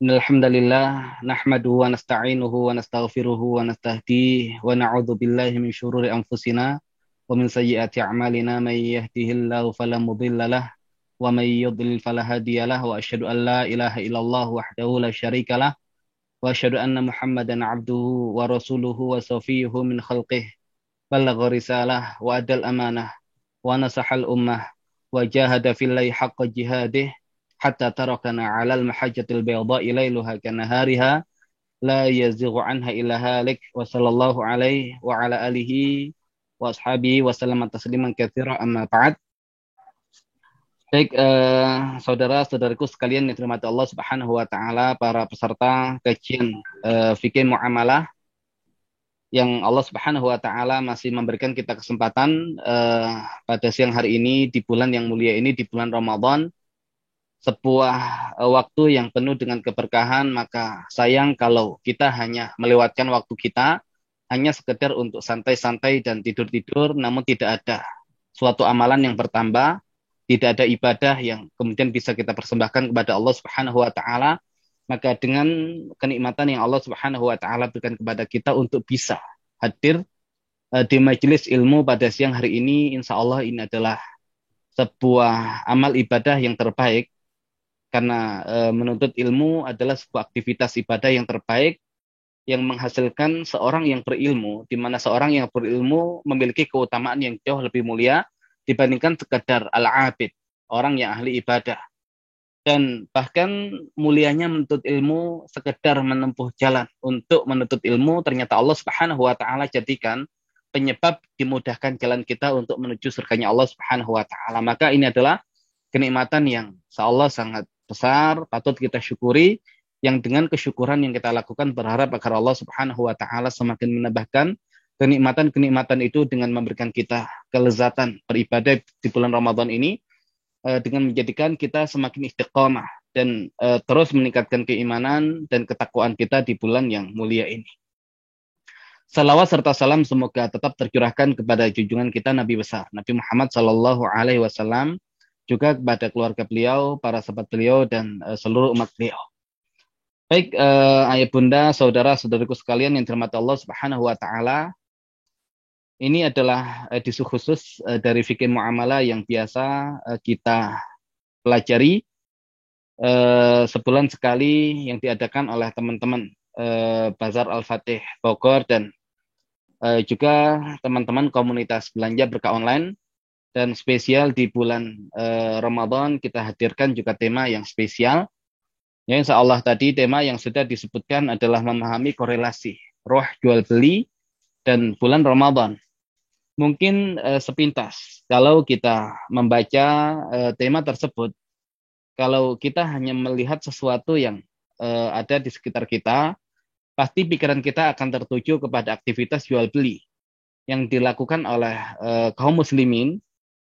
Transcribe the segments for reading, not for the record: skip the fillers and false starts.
Innal hamdalillah nahmaduhu wa nasta'inuhu wa nastaghfiruhu wa nastahdihi wa na'udzu billahi min syururi anfusina wa min sayyiati a'malina may yahdihillahu fala mudilla lah wa may yudlil fala hadiyalah wa asyhadu an la ilaha illallah wahdahu la syarikalah wa asyhadu anna Muhammadan 'abduhu wa rasuluhu wa safiyuhu min khalqihi ballagha risalah wa adal amanah wa nasahal ummah wa jahada fillahi haqqa jihadih hatta tarakana 'alal mahajjatil bayda'i lailuha kanahariha la yazighu anha illa halik wa sallallahu alaihi wa ala alihi wa ashabihi wa sallama tasliman katsira amma ba'd. Baik, saudara-saudaraku sekalian yang dirahmati Allah Subhanahu wa taala, para peserta kajian fikih muamalah yang Allah Subhanahu wa taala masih memberikan kita kesempatan pada siang hari ini di bulan yang mulia ini, di bulan Ramadan, sebuah waktu yang penuh dengan keberkahan. Maka sayang kalau kita hanya melewatkan waktu kita hanya sekedar untuk santai-santai dan tidur-tidur, namun tidak ada suatu amalan yang bertambah, tidak ada ibadah yang kemudian bisa kita persembahkan kepada Allah Subhanahu wa taala. Maka dengan kenikmatan yang Allah Subhanahu wa taala berikan kepada kita untuk bisa hadir di majelis ilmu pada siang hari ini, insya Allah ini adalah sebuah amal ibadah yang terbaik, karena menuntut ilmu adalah sebuah aktivitas ibadah yang terbaik yang menghasilkan seorang yang berilmu, di mana seorang yang berilmu memiliki keutamaan yang jauh lebih mulia dibandingkan sekadar al-abid, orang yang ahli ibadah. Dan bahkan mulianya menuntut ilmu, sekedar menempuh jalan untuk menuntut ilmu, ternyata Allah Subhanahu wa taala jadikan penyebab dimudahkan jalan kita untuk menuju surganya Allah Subhanahu wa taala. Maka ini adalah kenikmatan yang insyaallah sangat besar, patut kita syukuri, yang dengan kesyukuran yang kita lakukan berharap agar Allah Subhanahu wa taala semakin menambahkan kenikmatan-kenikmatan itu dengan memberikan kita kelezatan beribadah di bulan Ramadan ini, dengan menjadikan kita semakin istiqomah dan terus meningkatkan keimanan dan ketakwaan kita di bulan yang mulia ini. Salawat serta salam semoga tetap tercurahkan kepada junjungan kita Nabi besar Nabi Muhammad sallallahu alaihi wasallam, juga kepada keluarga beliau, para sahabat beliau, dan seluruh umat beliau. Baik, ayah bunda, saudara-saudariku sekalian yang dirahmati Allah Subhanahu wa taala, ini adalah edisi khusus dari fikih muamalah yang biasa kita pelajari sebulan sekali, yang diadakan oleh teman-teman Bazar Al-Fatih Bogor dan juga teman-teman komunitas belanja berkah online. Dan spesial di bulan Ramadan kita hadirkan juga tema yang spesial. Ya, insya Allah tadi tema yang sudah disebutkan adalah memahami korelasi roh jual beli dan bulan Ramadan. Mungkin sepintas kalau kita membaca tema tersebut, kalau kita hanya melihat sesuatu yang ada di sekitar kita, pasti pikiran kita akan tertuju kepada aktivitas jual beli yang dilakukan oleh kaum muslimin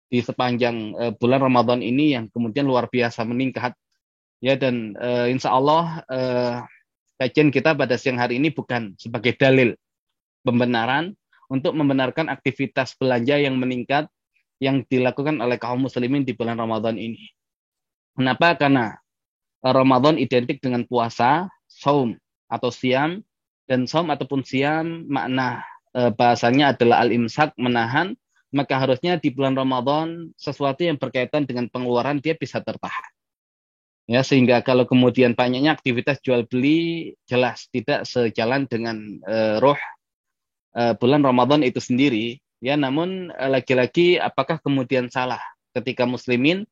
di sepanjang bulan Ramadan ini, yang kemudian luar biasa meningkat. Ya, dan insya Allah kajian kita pada siang hari ini bukan sebagai dalil pembenaran untuk membenarkan aktivitas belanja yang meningkat yang dilakukan oleh kaum muslimin di bulan Ramadan ini. Kenapa? Karena Ramadan identik dengan puasa, saum atau siam, dan saum ataupun siam makna bahasanya adalah al-imsak, menahan. Maka harusnya di bulan Ramadan sesuatu yang berkaitan dengan pengeluaran dia bisa tertahan. Ya, sehingga kalau kemudian banyaknya aktivitas jual beli, jelas tidak sejalan dengan roh bulan Ramadan itu sendiri. Ya, namun lagi-lagi apakah kemudian salah ketika muslimin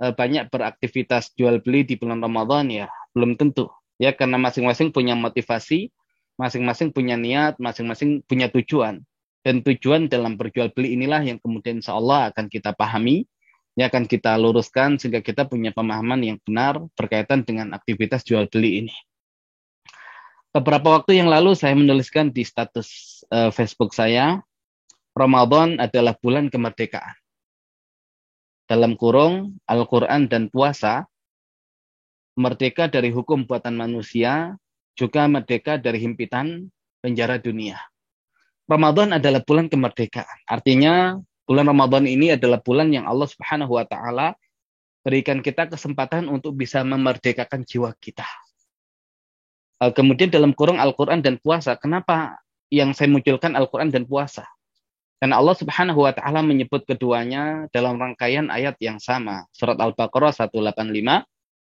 banyak beraktivitas jual beli di bulan Ramadan? Ya, belum tentu. Ya, karena masing-masing punya motivasi, masing-masing punya niat, masing-masing punya tujuan. Dan tujuan dalam berjual beli inilah yang kemudian insya Allah akan kita pahami, ya, akan kita luruskan sehingga kita punya pemahaman yang benar berkaitan dengan aktivitas jual beli ini. Beberapa waktu yang lalu saya menuliskan di status Facebook saya, Ramadan adalah bulan kemerdekaan. Dalam kurung, Al-Quran dan puasa, merdeka dari hukum buatan manusia, juga merdeka dari himpitan penjara dunia. Ramadan adalah bulan kemerdekaan. Artinya bulan Ramadan ini adalah bulan yang Allah Subhanahu wa taala berikan kita kesempatan untuk bisa memerdekakan jiwa kita. Kemudian dalam kurung Al-Quran dan puasa. Kenapa yang saya munculkan Al-Quran dan puasa? Karena Allah Subhanahu wa taala menyebut keduanya dalam rangkaian ayat yang sama. Surat Al-Baqarah 185,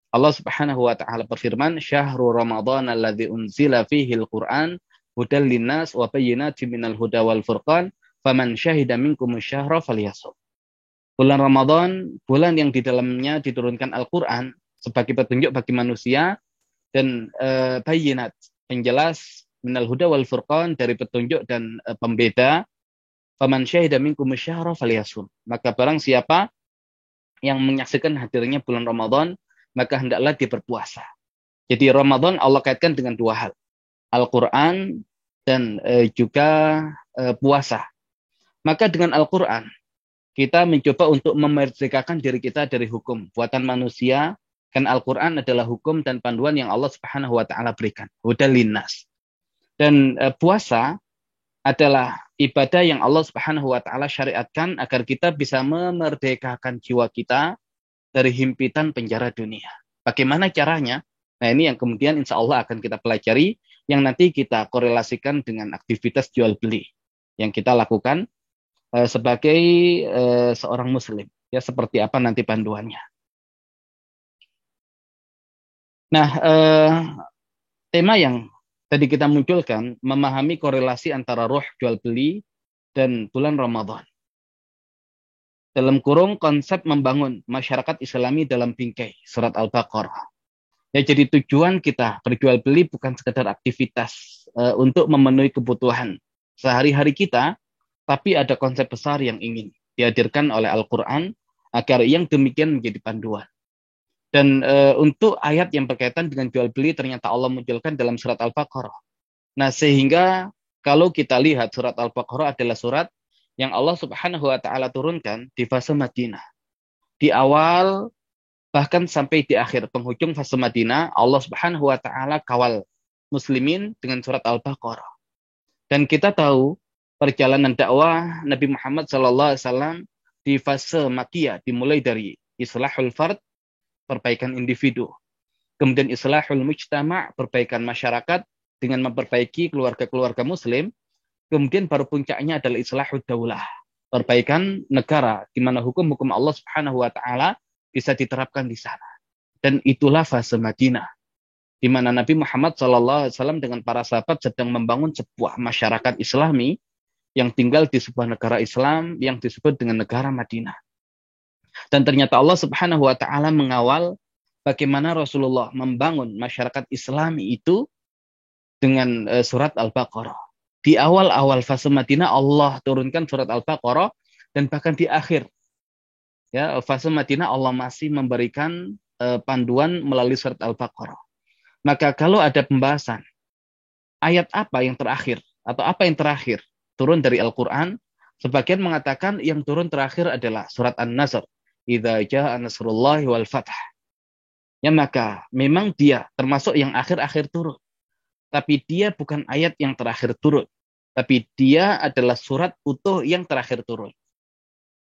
Allah Subhanahu wa taala berfirman, "Syahrul Ramadan alladzi unzila fihi al-Qur'an hudal linnas wa bayyinatin minal huda wal furqan, faman syahida minkum asy-syahra falyasum." Bulan Ramadan, bulan yang di dalamnya diturunkan Al-Qur'an sebagai petunjuk bagi manusia dan bayyinat, penjelas minal huda wal furqan, dari petunjuk dan pembeda. Faman syahida minkum asy-syahra falyasum. Maka barang siapa yang menyaksikan hadirnya bulan Ramadan, maka hendaklah dia berpuasa. Jadi Ramadan Allah kaitkan dengan dua hal, Al-Quran dan juga puasa. Maka dengan Al-Quran kita mencoba untuk memerdekakan diri kita dari hukum buatan manusia, kan Al-Quran adalah hukum dan panduan yang Allah Subhanahu wa taala berikan, hudal linnas. Dan puasa adalah ibadah yang Allah Subhanahu wa taala syariatkan agar kita bisa memerdekakan jiwa kita dari himpitan penjara dunia. Bagaimana caranya? Nah, ini yang kemudian insya Allah akan kita pelajari, yang nanti kita korelasikan dengan aktivitas jual beli yang kita lakukan sebagai seorang muslim. Ya, seperti apa nanti panduannya. Nah, tema yang tadi kita munculkan, memahami korelasi antara roh jual beli dan bulan Ramadan. Dalam kurung konsep membangun masyarakat Islami dalam bingkai surat Al-Baqarah. Ya, jadi tujuan kita berjual beli bukan sekedar aktivitas untuk memenuhi kebutuhan sehari-hari kita, tapi ada konsep besar yang ingin dihadirkan oleh Al-Quran agar yang demikian menjadi panduan. Dan untuk ayat yang berkaitan dengan jual beli ternyata Allah munculkan dalam surat Al-Baqarah. Nah, sehingga kalau kita lihat surat Al-Baqarah adalah surat yang Allah Subhanahu wa taala turunkan di fase Madinah. Di awal bahkan sampai di akhir penghujung fase Madinah, Allah Subhanahu wa taala kawal muslimin dengan surat Al-Baqarah. Dan kita tahu perjalanan dakwah Nabi Muhammad SAW di fase Makkiyah dimulai dari islahul fard, perbaikan individu. Kemudian islahul mujtama', perbaikan masyarakat dengan memperbaiki keluarga-keluarga muslim. Kemudian baru puncaknya adalah islahul daulah, perbaikan negara, di mana hukum-hukum Allah Subhanahu wa taala bisa diterapkan di sana. Dan itulah fase Madinah, di mana Nabi Muhammad SAW dengan para sahabat sedang membangun sebuah masyarakat Islami yang tinggal di sebuah negara Islam yang disebut dengan negara Madinah. Dan ternyata Allah Subhanahu wa taala mengawal bagaimana Rasulullah membangun masyarakat Islami itu dengan surat Al-Baqarah. Di awal-awal fase Madinah Allah turunkan surat Al-Baqarah, dan bahkan di akhir ya fase Madinah Allah masih memberikan panduan melalui surat Al-Baqarah. Maka kalau ada pembahasan ayat apa yang terakhir atau apa yang terakhir turun dari Al-Qur'an, sebagian mengatakan yang turun terakhir adalah surat An-Nasr, idza jaa nasrullahi wal fath. Ya, maka memang dia termasuk yang akhir-akhir turun. Tapi dia bukan ayat yang terakhir turun. Tapi dia adalah surat utuh yang terakhir turun.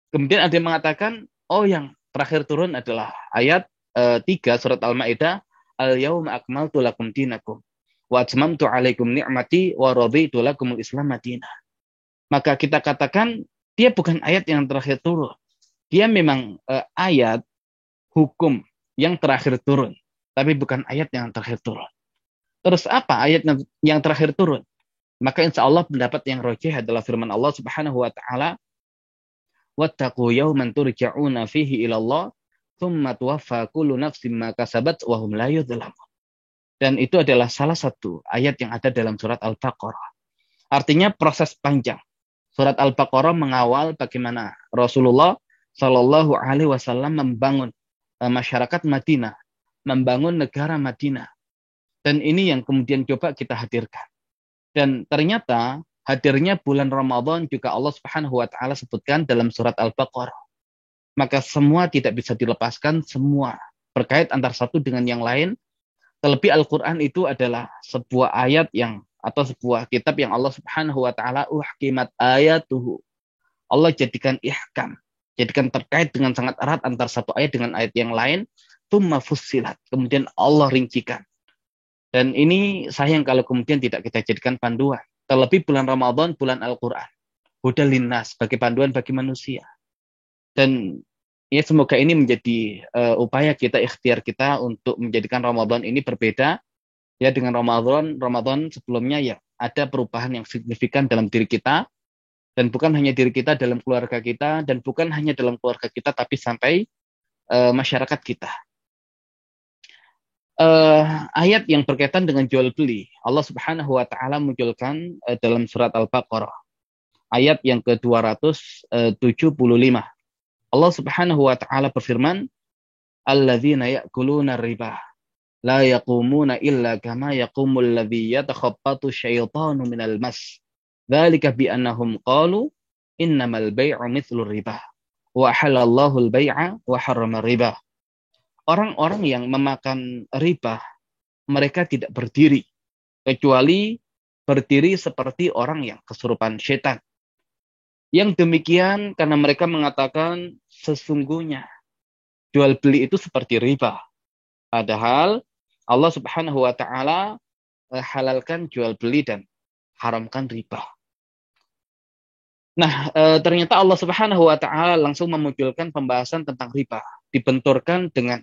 Kemudian ada yang mengatakan, oh yang terakhir turun adalah ayat 3 surat Al-Ma'idah, Al-yawma akmaltu lakum dinakum wa atmamtu alaikum ni'mati wa raditu lakumul Islam madinah. Maka kita katakan dia bukan ayat yang terakhir turun. Dia memang ayat hukum yang terakhir turun, tapi bukan ayat yang terakhir turun. Terus apa ayat yang terakhir turun? Maka insya Allah pendapat yang rajih adalah firman Allah Subhanahu wa taala, wattaqu yawman turja'una fihi ila Allah tsumma tuwaffa kullu nafsin ma kasabat wa hum la yudhlamun. Dan itu adalah salah satu ayat yang ada dalam surat Al-Baqarah. Artinya proses panjang. Surat Al-Baqarah mengawal bagaimana Rasulullah Shallallahu alaihi wasallam membangun masyarakat Madinah, membangun negara Madinah. Dan ini yang kemudian coba kita hadirkan. Dan ternyata hadirnya bulan Ramadan juga Allah Subhanahu wa taala sebutkan dalam surat Al-Baqarah. Maka semua tidak bisa dilepaskan, semua berkait antara satu dengan yang lain. Terlebih Al-Qur'an itu adalah sebuah ayat yang atau sebuah kitab yang Allah Subhanahu wa taala uhkimat ayatuhu. Allah jadikan ihkam, jadikan terkait dengan sangat erat antara satu ayat dengan ayat yang lain, tsumma fussilat. Kemudian Allah rincikan. Dan ini sayang kalau kemudian tidak kita jadikan panduan. Terlebih bulan Ramadan, bulan Al-Quran. Hudal linnas, sebagai panduan bagi manusia. Dan ya semoga ini menjadi upaya kita, ikhtiar kita untuk menjadikan Ramadan ini berbeda ya dengan Ramadan sebelumnya ya ada perubahan yang signifikan dalam diri kita, dan bukan hanya diri kita, dalam keluarga kita, dan bukan hanya dalam keluarga kita tapi sampai masyarakat kita. Ayat yang berkaitan dengan jual beli, Allah Subhanahu wa taala munculkan dalam surat Al-Baqarah ayat yang ke-275. Allah Subhanahu wa taala berfirman, "Alladzina ya'kuluna riba la yaqumuna illa kama yaqumul ladzi yatakhabbatu syaitanu minal mas. Dzalika bi annahum qalu innamal bai'u mithlu riba wa halallahu al-bai'a wa harrama riba." Orang-orang yang memakan riba, mereka tidak berdiri, kecuali berdiri seperti orang yang kesurupan setan. Yang demikian karena mereka mengatakan sesungguhnya jual beli itu seperti riba. Padahal Allah Subhanahu wa taala halalkan jual beli dan haramkan riba. Nah, ternyata Allah Subhanahu wa taala langsung memunculkan pembahasan tentang riba, dibenturkan dengan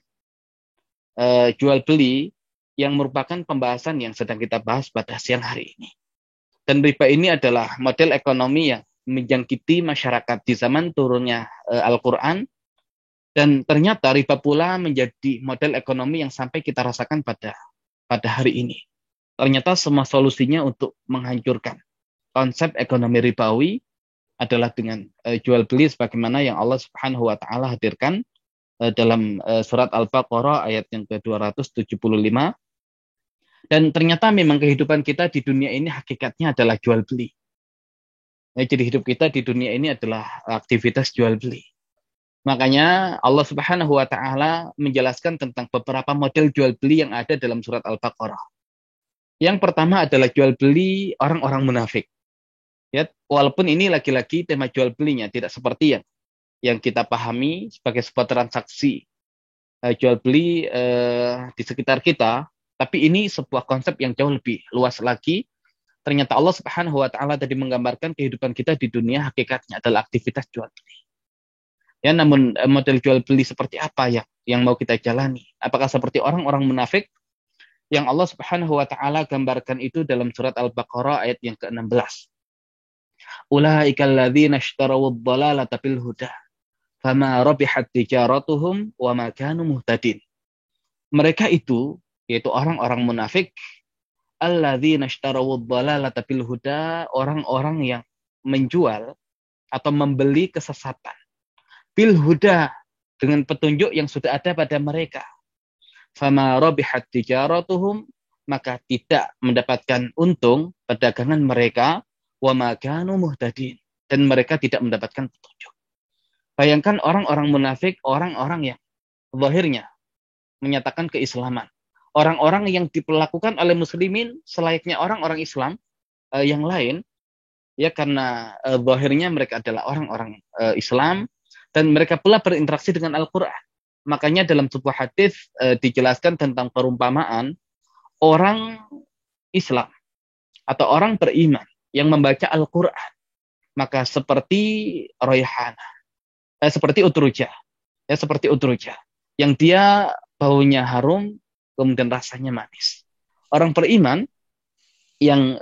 jual beli yang merupakan pembahasan yang sedang kita bahas pada siang hari ini. Dan riba ini adalah model ekonomi yang menjangkiti masyarakat di zaman turunnya Al-Quran, dan ternyata riba pula menjadi model ekonomi yang sampai kita rasakan pada hari ini. Ternyata semua solusinya untuk menghancurkan konsep ekonomi ribawi adalah dengan jual beli sebagaimana yang Allah Subhanahu wa taala hadirkan dalam surat Al-Baqarah ayat yang ke-275. Dan ternyata memang kehidupan kita di dunia ini hakikatnya adalah jual beli. Jadi hidup kita di dunia ini adalah aktivitas jual beli. Makanya Allah Subhanahu wa taala menjelaskan tentang beberapa model jual beli yang ada dalam surat Al-Baqarah. Yang pertama adalah jual beli orang-orang munafik. Ya, walaupun ini lagi-lagi tema jual belinya tidak seperti yang kita pahami sebagai sebuah transaksi jual beli di sekitar kita, tapi ini sebuah konsep yang jauh lebih luas lagi. Ternyata Allah Subhanahu wa taala tadi menggambarkan kehidupan kita di dunia hakikatnya adalah aktivitas jual beli. Ya, namun model jual beli seperti apa yang mau kita jalani? Apakah seperti orang-orang munafik yang Allah Subhanahu wa taala gambarkan itu dalam surat Al-Baqarah ayat yang ke-16. Ulaikal ladzina ishtaraw ad-dhalalata bil huda fama rabihat tijaratuhum wa ma kanu muhtadin. Mereka itu, yaitu orang-orang munafik, alladzina ishtaraw ad-dhalalata bil huda, orang-orang yang menjual atau membeli kesesatan bil huda, dengan petunjuk yang sudah ada pada mereka. Fama rabihat tijaratuhum, maka tidak mendapatkan untung perdagangan mereka, wa ma kanu muhtadin, dan mereka tidak mendapatkan petunjuk. Bayangkan orang-orang munafik, orang-orang yang zahirnya menyatakan keislaman. Orang-orang yang diperlakukan oleh muslimin selayaknya orang-orang Islam yang lain, ya karena zahirnya mereka adalah orang-orang Islam, dan mereka pula berinteraksi dengan Al-Quran. Makanya dalam sebuah hadis dijelaskan tentang perumpamaan orang Islam atau orang beriman yang membaca Al-Quran, maka seperti raihanah, seperti utruja, ya seperti utruja, yang dia baunya harum, kemudian rasanya manis. Orang beriman yang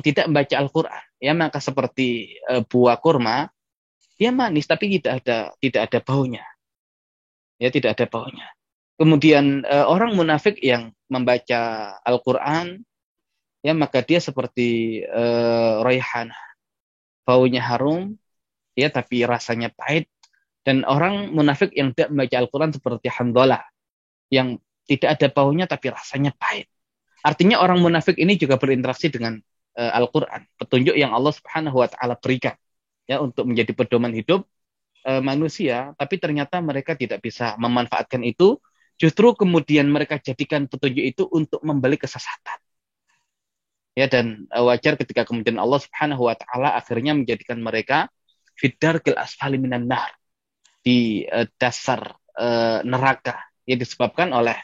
tidak membaca Al-Quran, ya maka seperti buah kurma, dia manis tapi tidak ada baunya, ya tidak ada baunya. Kemudian orang munafik yang membaca Al-Quran, ya maka dia seperti raihanah, baunya harum, ya tapi rasanya pahit. Dan orang munafik yang tidak membaca Al-Quran seperti Hanzalah, yang tidak ada baunya tapi rasanya pahit. Artinya orang munafik ini juga berinteraksi dengan Al-Quran, petunjuk yang Allah Subhanahu wa taala berikan ya untuk menjadi pedoman hidup manusia, tapi ternyata mereka tidak bisa memanfaatkan itu, justru kemudian mereka jadikan petunjuk itu untuk membeli kesesatan. Ya, dan wajar ketika kemudian Allah Subhanahu wa taala akhirnya menjadikan mereka fiddarkil asfali minan nar, di dasar neraka, yang disebabkan oleh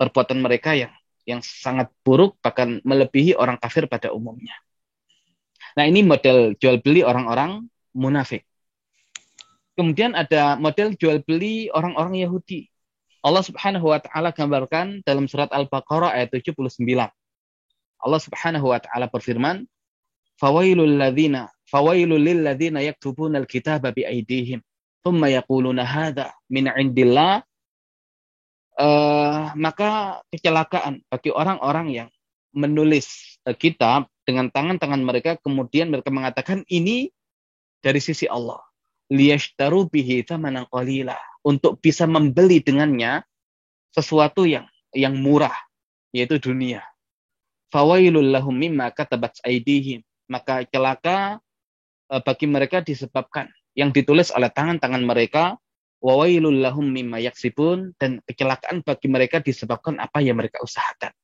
perbuatan mereka yang sangat buruk, bahkan melebihi orang kafir pada umumnya. Nah, ini model jual beli orang-orang munafik. Kemudian ada model jual beli orang-orang Yahudi. Allah Subhanahu wa taala gambarkan dalam surat Al-Baqarah ayat 79. Allah Subhanahu wa taala berfirman, fawailul lil ladzina yaktubuna al-kitaba bi aydihim thumma yaquluna hadza min 'indillah." Maka kecelakaan bagi orang-orang yang menulis kitab dengan tangan-tangan mereka, kemudian mereka mengatakan ini dari sisi Allah. Liyashtaru bihi thamanan qalila, untuk bisa membeli dengannya sesuatu yang murah, yaitu dunia. Fawailul lahum mimma katabat aydihim, maka celaka bagi mereka disebabkan yang ditulis oleh tangan-tangan mereka. Wa wailul lahum mimma yaksibun, dan kecelakaan bagi mereka disebabkan apa yang mereka usahakan.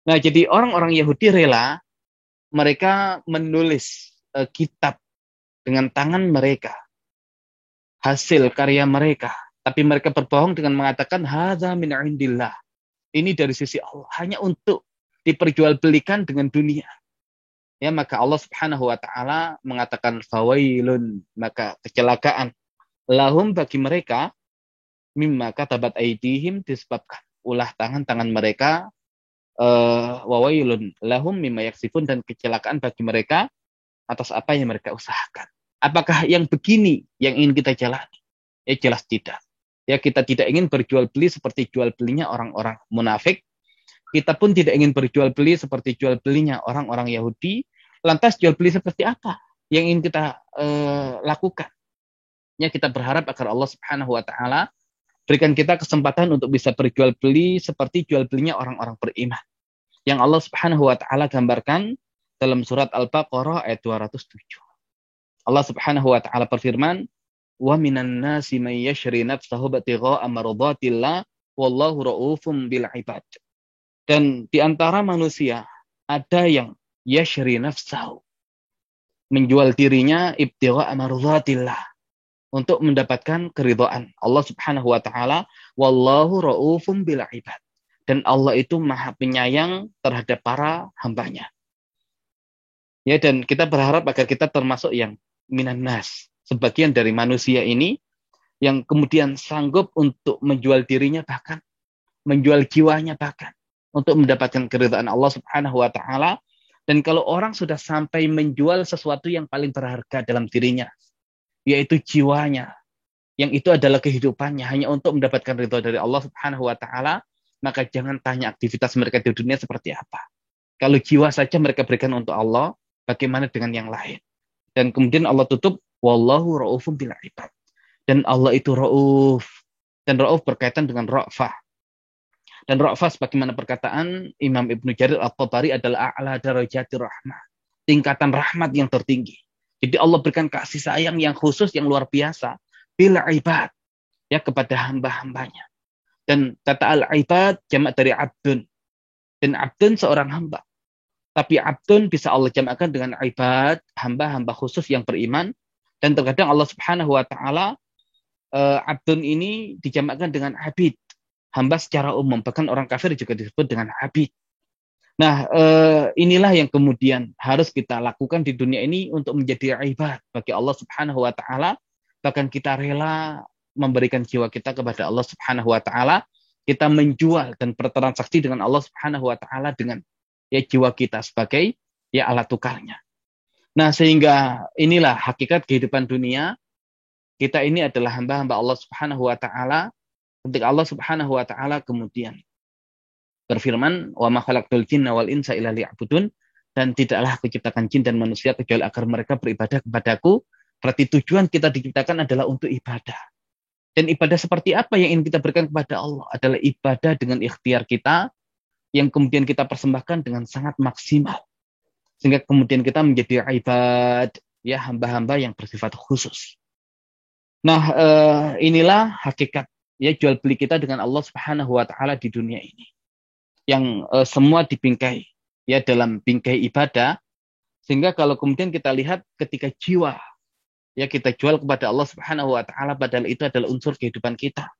Nah, jadi orang-orang Yahudi rela mereka menulis kitab dengan tangan mereka, hasil karya mereka, tapi mereka berbohong dengan mengatakan hadza min 'indillah. Ini dari sisi Allah, hanya untuk diperjualbelikan dengan dunia. Ya, maka Allah Subhanahu wa taala mengatakan fawailun, maka kecelakaan lahum bagi mereka mimma katabat aydihim, disebabkan ulah tangan-tangan mereka, wawailun lahum mimma yaksifun, dan kecelakaan bagi mereka atas apa yang mereka usahakan. Apakah yang begini yang ingin kita jalani? Ya jelas tidak. Ya, kita tidak ingin berjual beli seperti jual belinya orang-orang munafik. Kita pun tidak ingin berjual beli seperti jual belinya orang-orang Yahudi. Lantas jual beli seperti apa yang ingin kita lakukan? Ya, kita berharap agar Allah Subhanahu wa taala berikan kita kesempatan untuk bisa berjual beli seperti jual belinya orang-orang beriman. Yang Allah Subhanahu wa taala gambarkan dalam surat Al-Baqarah ayat 207. Allah Subhanahu wa taala berfirman, "Wa minan nasi may yashri nafsahu ibtigha'a mardatillah wallahu ra'ufum bil 'ibad." Dan di antara manusia ada yang yashri nafsahu, menjual dirinya ibtigha'a mardatillah, untuk mendapatkan keridhaan Allah Subhanahu wa taala, wallahu raufum bil ibad, dan Allah itu Maha Penyayang terhadap para hambanya. Ya, dan kita berharap agar kita termasuk yang minan nas, sebagian dari manusia ini yang kemudian sanggup untuk menjual dirinya, bahkan menjual jiwanya, bahkan untuk mendapatkan keridhaan Allah Subhanahu wa taala. Dan kalau orang sudah sampai menjual sesuatu yang paling berharga dalam dirinya, yaitu jiwanya, yang itu adalah kehidupannya hanya untuk mendapatkan ridha dari Allah Subhanahu wa taala, maka jangan tanya aktivitas mereka di dunia seperti apa. Kalau jiwa saja mereka berikan untuk Allah, bagaimana dengan yang lain? Dan kemudian Allah tutup, wallahu raufum bil ibad. Dan Allah itu rauf. Dan rauf berkaitan dengan ra'fah. Dan ra'fah sebagaimana perkataan Imam Ibnu Jarir At-Tabari adalah a'la darajati rahmah, tingkatan rahmat yang tertinggi. Jadi Allah berikan kasih sayang yang khusus, yang luar biasa, bil ibad, ya, kepada hamba-hambanya. Dan kata al-ibad jamak dari abdun. Dan abdun seorang hamba. Tapi abdun bisa Allah jamakkan dengan ibad, hamba-hamba khusus yang beriman. Dan terkadang Allah Subhanahu wa taala abdun ini dijamakkan dengan abid, hamba secara umum. Bahkan orang kafir juga disebut dengan abid. Nah, inilah yang kemudian harus kita lakukan di dunia ini untuk menjadi ibad bagi Allah Subhanahu wa taala. Bahkan kita rela memberikan jiwa kita kepada Allah Subhanahu wa taala. Kita menjual dan bertransaksi dengan Allah Subhanahu wa taala dengan ya jiwa kita sebagai ya alat tukarnya. Nah, sehingga inilah hakikat kehidupan dunia. Kita ini adalah hamba-hamba Allah Subhanahu wa taala. Ketika Allah Subhanahu wa taala kemudian berfirman, wa ma khalaqtul jinna wal insa illa liya'budun, dan tidaklah aku ciptakan jin dan manusia kecuali agar mereka beribadah kepadaku. Berarti tujuan kita diciptakan adalah untuk ibadah. Dan ibadah seperti apa yang ingin kita berikan kepada Allah? Adalah ibadah dengan ikhtiar kita, yang kemudian kita persembahkan dengan sangat maksimal. Sehingga kemudian kita menjadi ibad, ya, hamba-hamba yang bersifat khusus. Nah, inilah hakikat ya jual beli kita dengan Allah Subhanahu wa taala di dunia ini. Yang semua dibingkai ya dalam bingkai ibadah, sehingga kalau kemudian kita lihat ketika jiwa ya kita jual kepada Allah Subhanahu wa taala, padahal itu adalah unsur kehidupan kita,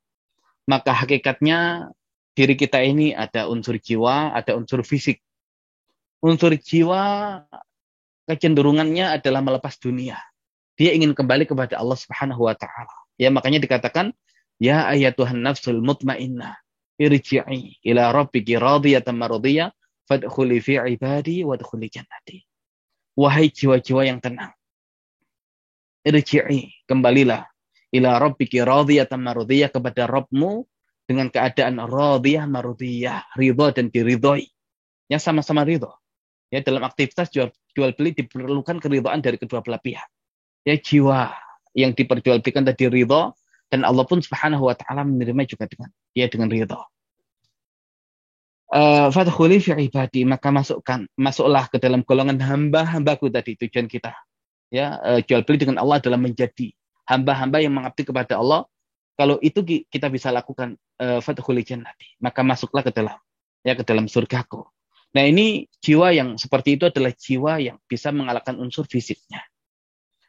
maka hakikatnya diri kita ini ada unsur jiwa, ada unsur fisik. Unsur jiwa kecenderungannya adalah melepas dunia. Dia ingin kembali kepada Allah Subhanahu wa taala. Ya, makanya dikatakan, ya ayatuhan nafsul mutmainnah, irji'i ila rabbiki radiyatan mardiyah, fadkhuli fi ibadi wadkhuli jannati. Wahai jiwa-jiwa yang tenang, irji'i, kembalilah ila rabbiki radiyatan mardiyah, kepada Rabbmu dengan keadaan radiyah mardiyah, ridha dan diridhoi. Ya, sama-sama ridha. Ya, dalam aktivitas jual beli diperlukan keridhaan dari kedua belah pihak. Ya, jiwa yang diperjualbelikan tadi ridha, dan Allah pun Subhanahu wa taala menerima juga dengan ridha. Fadkhuli fi ibadi, maka masuklah ke dalam golongan hamba-hambaku tadi, tujuan kita. Ya, jual beli dengan Allah adalah menjadi hamba-hamba yang mengabdi kepada Allah. Kalau itu kita bisa lakukan, fadkhuli jannati, maka masuklah ke dalam surgaku. Nah, ini jiwa yang seperti itu adalah jiwa yang bisa mengalahkan unsur fisiknya.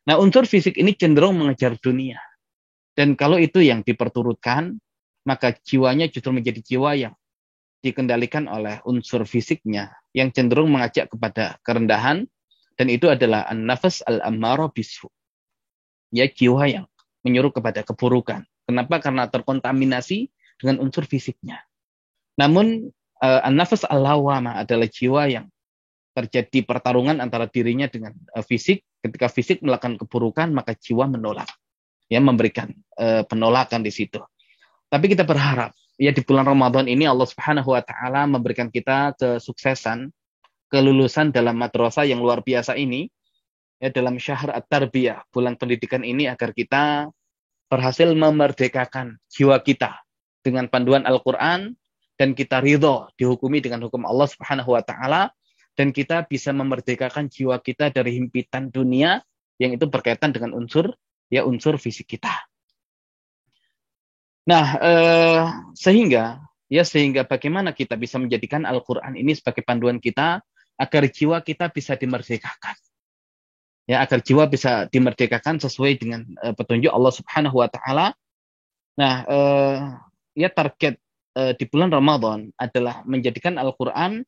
Nah, unsur fisik ini cenderung mengejar dunia. Dan kalau itu yang diperturutkan, maka jiwanya justru menjadi jiwa yang dikendalikan oleh unsur fisiknya, yang cenderung mengajak kepada kerendahan, dan itu adalah an-nafas al-ammarah bisu. Ya, jiwa yang menyuruh kepada keburukan. Kenapa? Karena terkontaminasi dengan unsur fisiknya. Namun, an-nafas al-lawamah adalah jiwa yang terjadi pertarungan antara dirinya dengan fisik. Ketika fisik melakukan keburukan, maka jiwa menolak. Ya, memberikan penolakan di situ. Tapi kita berharap, ya, di bulan Ramadan ini Allah Subhanahu wa taala memberikan kita kesuksesan, kelulusan dalam madrasah yang luar biasa ini, ya, dalam syahr at-tarbiyah, bulan pendidikan ini, agar kita berhasil memerdekakan jiwa kita dengan panduan Al-Qur'an, dan kita ridho dihukumi dengan hukum Allah Subhanahu wa taala, dan kita bisa memerdekakan jiwa kita dari himpitan dunia yang itu berkaitan dengan unsur fisik kita. Nah, sehingga bagaimana kita bisa menjadikan Al-Qur'an ini sebagai panduan kita agar jiwa kita bisa dimerdekakan. Ya, agar jiwa bisa dimerdekakan sesuai dengan petunjuk Allah Subhanahu wa taala. Nah, ya, target di bulan Ramadan adalah menjadikan Al-Qur'an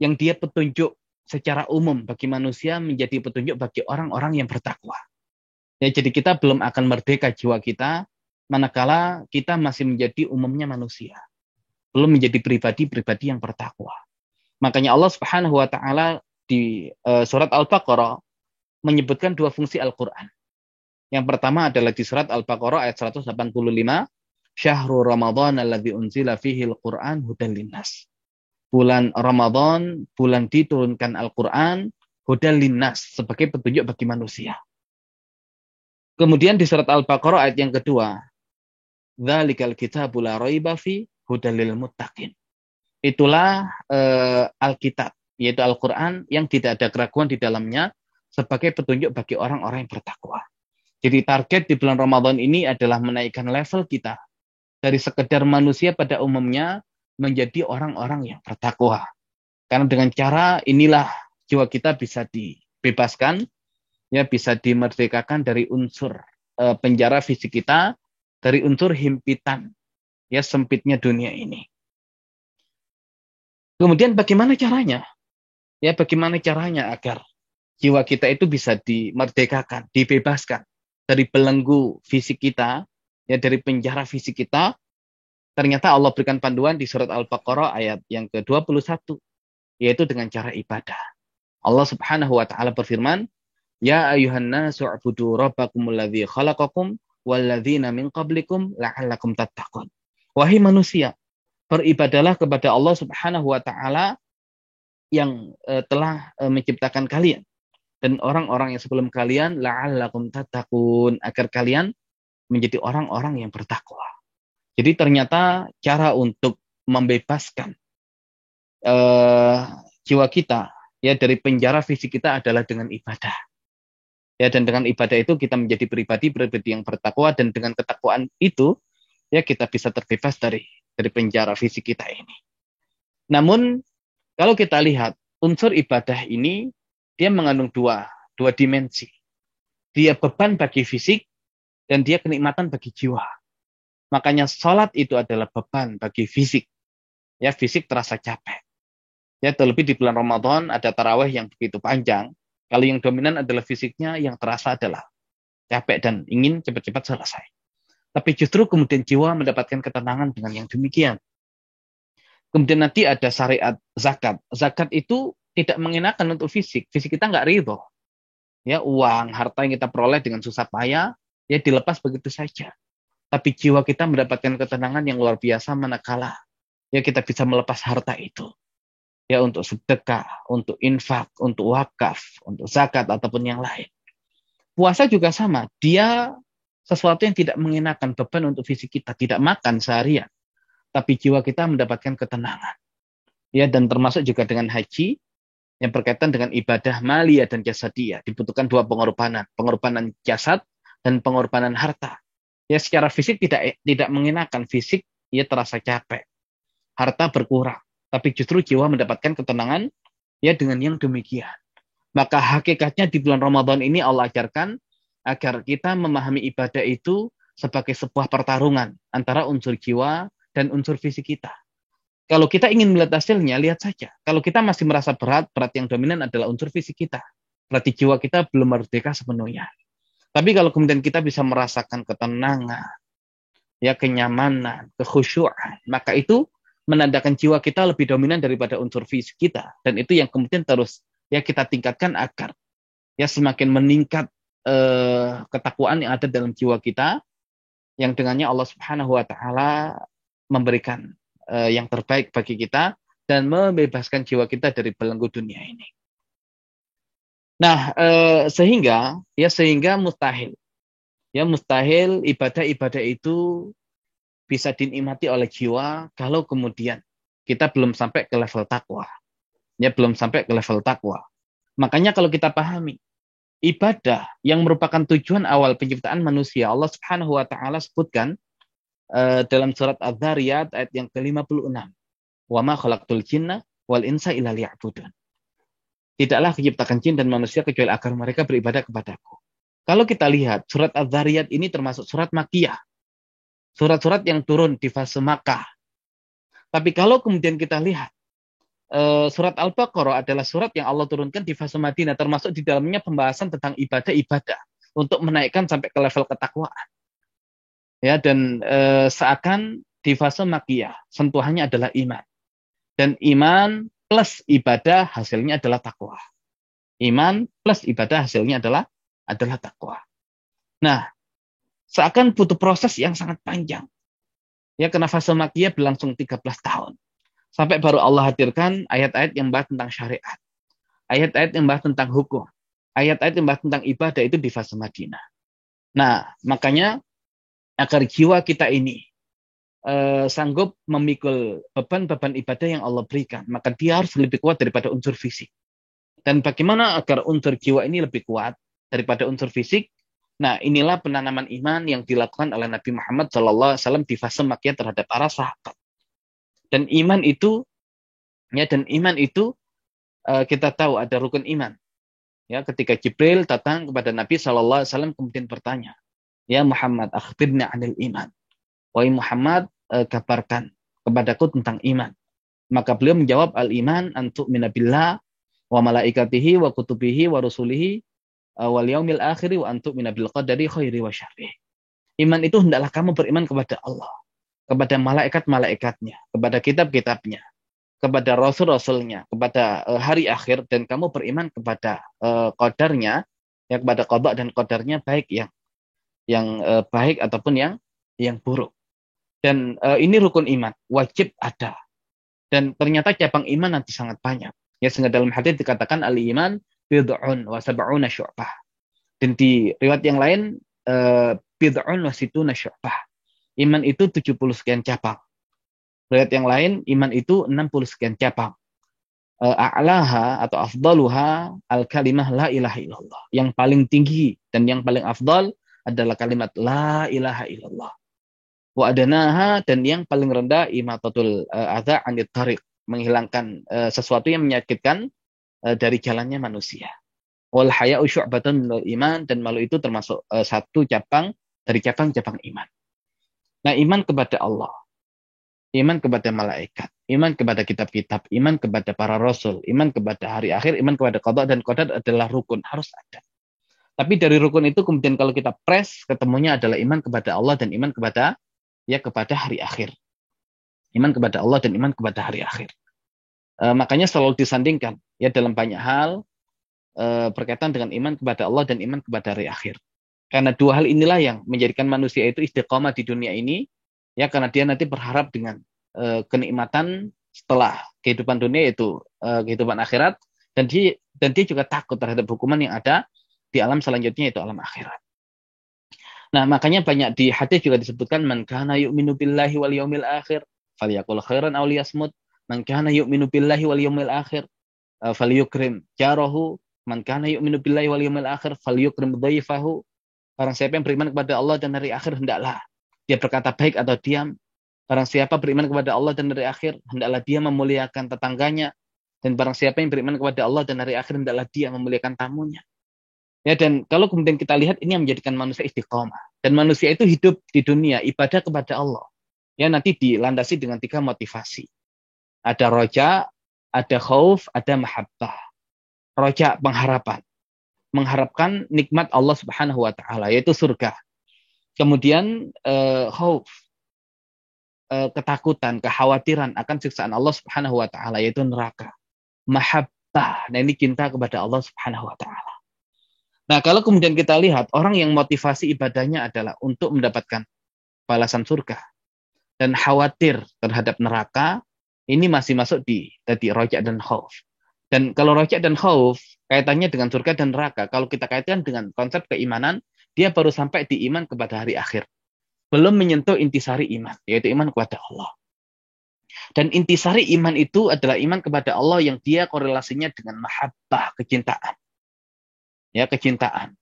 yang dia petunjuk secara umum bagi manusia menjadi petunjuk bagi orang-orang yang bertakwa. Ya, jadi kita belum akan merdeka jiwa kita manakala kita masih menjadi umumnya manusia, belum menjadi pribadi-pribadi yang bertakwa. Makanya Allah Subhanahu wa taala di surat Al-Baqarah menyebutkan dua fungsi Al-Qur'an. Yang pertama adalah di surat Al-Baqarah ayat 185, Syahrul Ramadan alladzi unzila fihi al-Qur'an hudan linnas. Bulan Ramadan, bulan diturunkan Al-Qur'an, hudan linnas, sebagai petunjuk bagi manusia. Kemudian di surat Al-Baqarah ayat yang kedua, Dzalikal kitabu la raiba fi hudan lil muttaqin. Itulah Alkitab, yaitu Al-Qur'an yang tidak ada keraguan di dalamnya, sebagai petunjuk bagi orang-orang yang bertakwa. Jadi target di bulan Ramadan ini adalah menaikkan level kita dari sekedar manusia pada umumnya menjadi orang-orang yang bertakwa. Karena dengan cara inilah jiwa kita bisa dibebaskan, ya, bisa dimerdekakan dari unsur penjara fisik kita, dari unsur himpitan, ya, sempitnya dunia ini. Kemudian bagaimana caranya? Ya, bagaimana caranya agar jiwa kita itu bisa dimerdekakan, dibebaskan dari belenggu fisik kita, ya, dari penjara fisik kita. Ternyata Allah berikan panduan di surat Al-Baqarah ayat yang ke-21, yaitu dengan cara ibadah. Allah Subhanahu wa taala berfirman, Ya ayuhan nasu u'budu rabbakumul ladzi khalaqakum walladzina min qablikum la'allakum tattaqun. Wahai manusia, beribadalah kepada Allah Subhanahu wa taala yang telah menciptakan kalian dan orang-orang yang sebelum kalian, la'allakum tattaqun, agar kalian menjadi orang-orang yang bertakwa. Jadi ternyata cara untuk membebaskan jiwa kita, ya, dari penjara fisik kita adalah dengan ibadah. Ya, dan dengan ibadah itu kita menjadi pribadi yang bertakwa, dan dengan ketakwaan itu, ya, kita bisa terbebas dari penjara fisik kita ini. Namun kalau kita lihat unsur ibadah ini, dia mengandung dua dimensi. Dia beban bagi fisik dan dia kenikmatan bagi jiwa. Makanya sholat itu adalah beban bagi fisik. ya fisik terasa capek. Ya, terlebih di bulan Ramadan ada tarawih yang begitu panjang. Kalau yang dominan adalah fisiknya, yang terasa adalah capek dan ingin cepat-cepat selesai. Tapi justru kemudian jiwa mendapatkan ketenangan dengan yang demikian. Kemudian nanti ada syariat zakat. Zakat itu tidak mengenakan untuk fisik. Fisik kita nggak ridho. Ya, uang, harta yang kita peroleh dengan susah payah, ya dilepas begitu saja. Tapi jiwa kita mendapatkan ketenangan yang luar biasa manakala ya kita bisa melepas harta itu. Ya, untuk sedekah, untuk infak, untuk wakaf, untuk zakat, ataupun yang lain. Puasa juga sama. Dia sesuatu yang tidak mengenakan beban untuk fisik kita. Tidak makan seharian. Tapi jiwa kita mendapatkan ketenangan. Ya, dan termasuk juga dengan haji yang berkaitan dengan ibadah maliyah dan jasadiyah. Dibutuhkan dua pengorbanan. Pengorbanan jasad dan pengorbanan harta. Ya, secara fisik tidak mengenakan. Fisik ya terasa capek. Harta berkurang. Tapi justru jiwa mendapatkan ketenangan ya dengan yang demikian. Maka hakikatnya di bulan Ramadan ini Allah ajarkan agar kita memahami ibadah itu sebagai sebuah pertarungan antara unsur jiwa dan unsur fisik kita. Kalau kita ingin melihat hasilnya, lihat saja. Kalau kita masih merasa berat yang dominan adalah unsur fisik kita. Berarti jiwa kita belum merdeka sepenuhnya. Tapi kalau kemudian kita bisa merasakan ketenangan, ya kenyamanan, kekhusyuan, maka itu menandakan jiwa kita lebih dominan daripada unsur fisik kita. Dan itu yang kemudian terus ya kita tingkatkan agar ya semakin meningkat ketakwaan yang ada dalam jiwa kita, yang dengannya Allah Subhanahu wa taala memberikan yang terbaik bagi kita dan membebaskan jiwa kita dari belenggu dunia ini. Nah, sehingga mustahil ibadah-ibadah itu bisa dinikmati oleh jiwa kalau kemudian kita belum sampai ke level takwa. Ya, belum sampai ke level takwa. Makanya kalau kita pahami ibadah yang merupakan tujuan awal penciptaan manusia, Allah Subhanahu wa taala sebutkan dalam surat Az-Zariyat ayat yang ke-56. Wa ma khalaqtul jinna wal insa illa liya'budun. Tidaklah diciptakan jin dan manusia kecuali agar mereka beribadah kepadaku. Kalau kita lihat surat Az-Zariyat ini termasuk surat Makkiyah. Surat-surat yang turun di fase Makkah. Tapi kalau kemudian kita lihat surat Al-Baqarah adalah surat yang Allah turunkan di fase Madinah, termasuk di dalamnya pembahasan tentang ibadah-ibadah untuk menaikkan sampai ke level ketakwaan. Ya, dan seakan di fase Makkiyah sentuhannya adalah iman. Dan iman plus ibadah hasilnya adalah takwa. Iman plus ibadah hasilnya adalah takwa. Nah, seakan butuh proses yang sangat panjang. Ya, karena fase Makkiyah berlangsung 13 tahun. Sampai baru Allah hadirkan ayat-ayat yang membahas tentang syariat. Ayat-ayat yang membahas tentang hukum. Ayat-ayat yang membahas tentang ibadah itu di fase Madinah. Nah, makanya agar jiwa kita ini sanggup memikul beban-beban ibadah yang Allah berikan, maka dia harus lebih kuat daripada unsur fisik. Dan bagaimana agar unsur jiwa ini lebih kuat daripada unsur fisik? Nah, inilah penanaman iman yang dilakukan oleh Nabi Muhammad SAW di fase Makkiyah terhadap para sahabat. Dan iman itu kita tahu ada rukun iman. Ya, ketika Jibril datang kepada Nabi SAW kemudian bertanya, "Ya Muhammad, akhbirna 'anil iman." Wahai Muhammad, kabarkan kepadaku tentang iman. Maka beliau menjawab, "Al-iman an tu'mina billah wa malaikatihi wa kutubihi wa rusulihi wal yaumil akhir wa an tu'mina bil qadari khairi wa syarri." Iman itu hendaklah kamu beriman kepada Allah, kepada malaikat-malaikatnya, kepada kitab-kitabnya, kepada rasul-rasulnya, kepada hari akhir, dan kamu beriman kepada qadarnya, ya, kepada qada dan qadarnya, baik yang baik ataupun yang buruk. Dan ini rukun iman, wajib ada. Dan ternyata cabang iman nanti sangat banyak. Ya, sehingga dalam hadits dikatakan al-iman bid'un wa sab'una syu'bah. Dan di riwayat yang lain bid'un wa situna syu'bah. Iman itu 70 sekian cabang. Riwayat yang lain, iman itu 60 sekian cabang. A'laha atau afdaluha al-kalimah la ilaha illallah. Yang paling tinggi dan yang paling afdal adalah kalimat la ilaha illallah. Wa adanaha, dan yang paling rendah imatatul adza 'anit thariq, menghilangkan sesuatu yang menyakitkan dari jalannya manusia. Wal haya'u syu'batun minal iman, dan malu itu termasuk satu cabang dari cabang-cabang iman. Nah, iman kepada Allah, iman kepada malaikat, Iman kepada kitab-kitab, iman kepada para rasul, iman kepada hari akhir, iman kepada qada dan qadar adalah rukun, harus ada. Tapi dari rukun itu kemudian kalau kita press, ketemunya adalah iman kepada Allah dan iman kepada kepada hari akhir. Iman kepada Allah dan iman kepada hari akhir. Makanya selalu disandingkan ya dalam banyak hal berkaitan dengan iman kepada Allah dan iman kepada hari akhir. Karena dua hal inilah yang menjadikan manusia itu istiqomah di dunia ini, ya karena dia nanti berharap dengan kenikmatan setelah kehidupan dunia yaitu kehidupan akhirat, dan dia juga takut terhadap hukuman yang ada di alam selanjutnya yaitu alam akhirat. Nah, makanya banyak di hadis juga disebutkan man kana yu'minu billahi wal yaumil akhir falyaqul khairan aw liyasmut, man kana yu'minu billahi wal yaumil akhir falyukrim jarahu, man kana yu'minu billahi wal yaumil akhir falyukrim dhaifahu. Orang siapa yang beriman kepada Allah dan hari akhir, hendaklah dia berkata baik atau diam. Barang siapa beriman kepada Allah dan hari akhir, hendaklah dia memuliakan tetangganya. Dan barang siapa yang beriman kepada Allah dan hari akhir, hendaklah dia memuliakan tamunya. Ya, dan kalau kemudian kita lihat ini yang menjadikan manusia istiqomah. Dan manusia itu hidup di dunia ibadah kepada Allah. Ya, nanti dilandasi dengan 3 motivasi. Ada roja, ada khauf, ada mahabbah. Roja, pengharapan. Mengharapkan nikmat Allah Subhanahu wa taala yaitu surga. Kemudian khauf, ketakutan, kekhawatiran akan siksaan Allah Subhanahu wa taala yaitu neraka. Mahabbah, nah ini cinta kepada Allah Subhanahu wa taala. Nah, kalau kemudian kita lihat orang yang motivasi ibadahnya adalah untuk mendapatkan balasan surga dan khawatir terhadap neraka, ini masih masuk di tadi roja dan khauf. Dan kalau roja dan khauf kaitannya dengan surga dan neraka, kalau kita kaitkan dengan konsep keimanan, dia baru sampai di iman kepada hari akhir. Belum menyentuh intisari iman, yaitu iman kepada Allah. Dan intisari iman itu adalah iman kepada Allah yang dia korelasinya dengan mahabbah, kecintaan. Ya, kecintaan.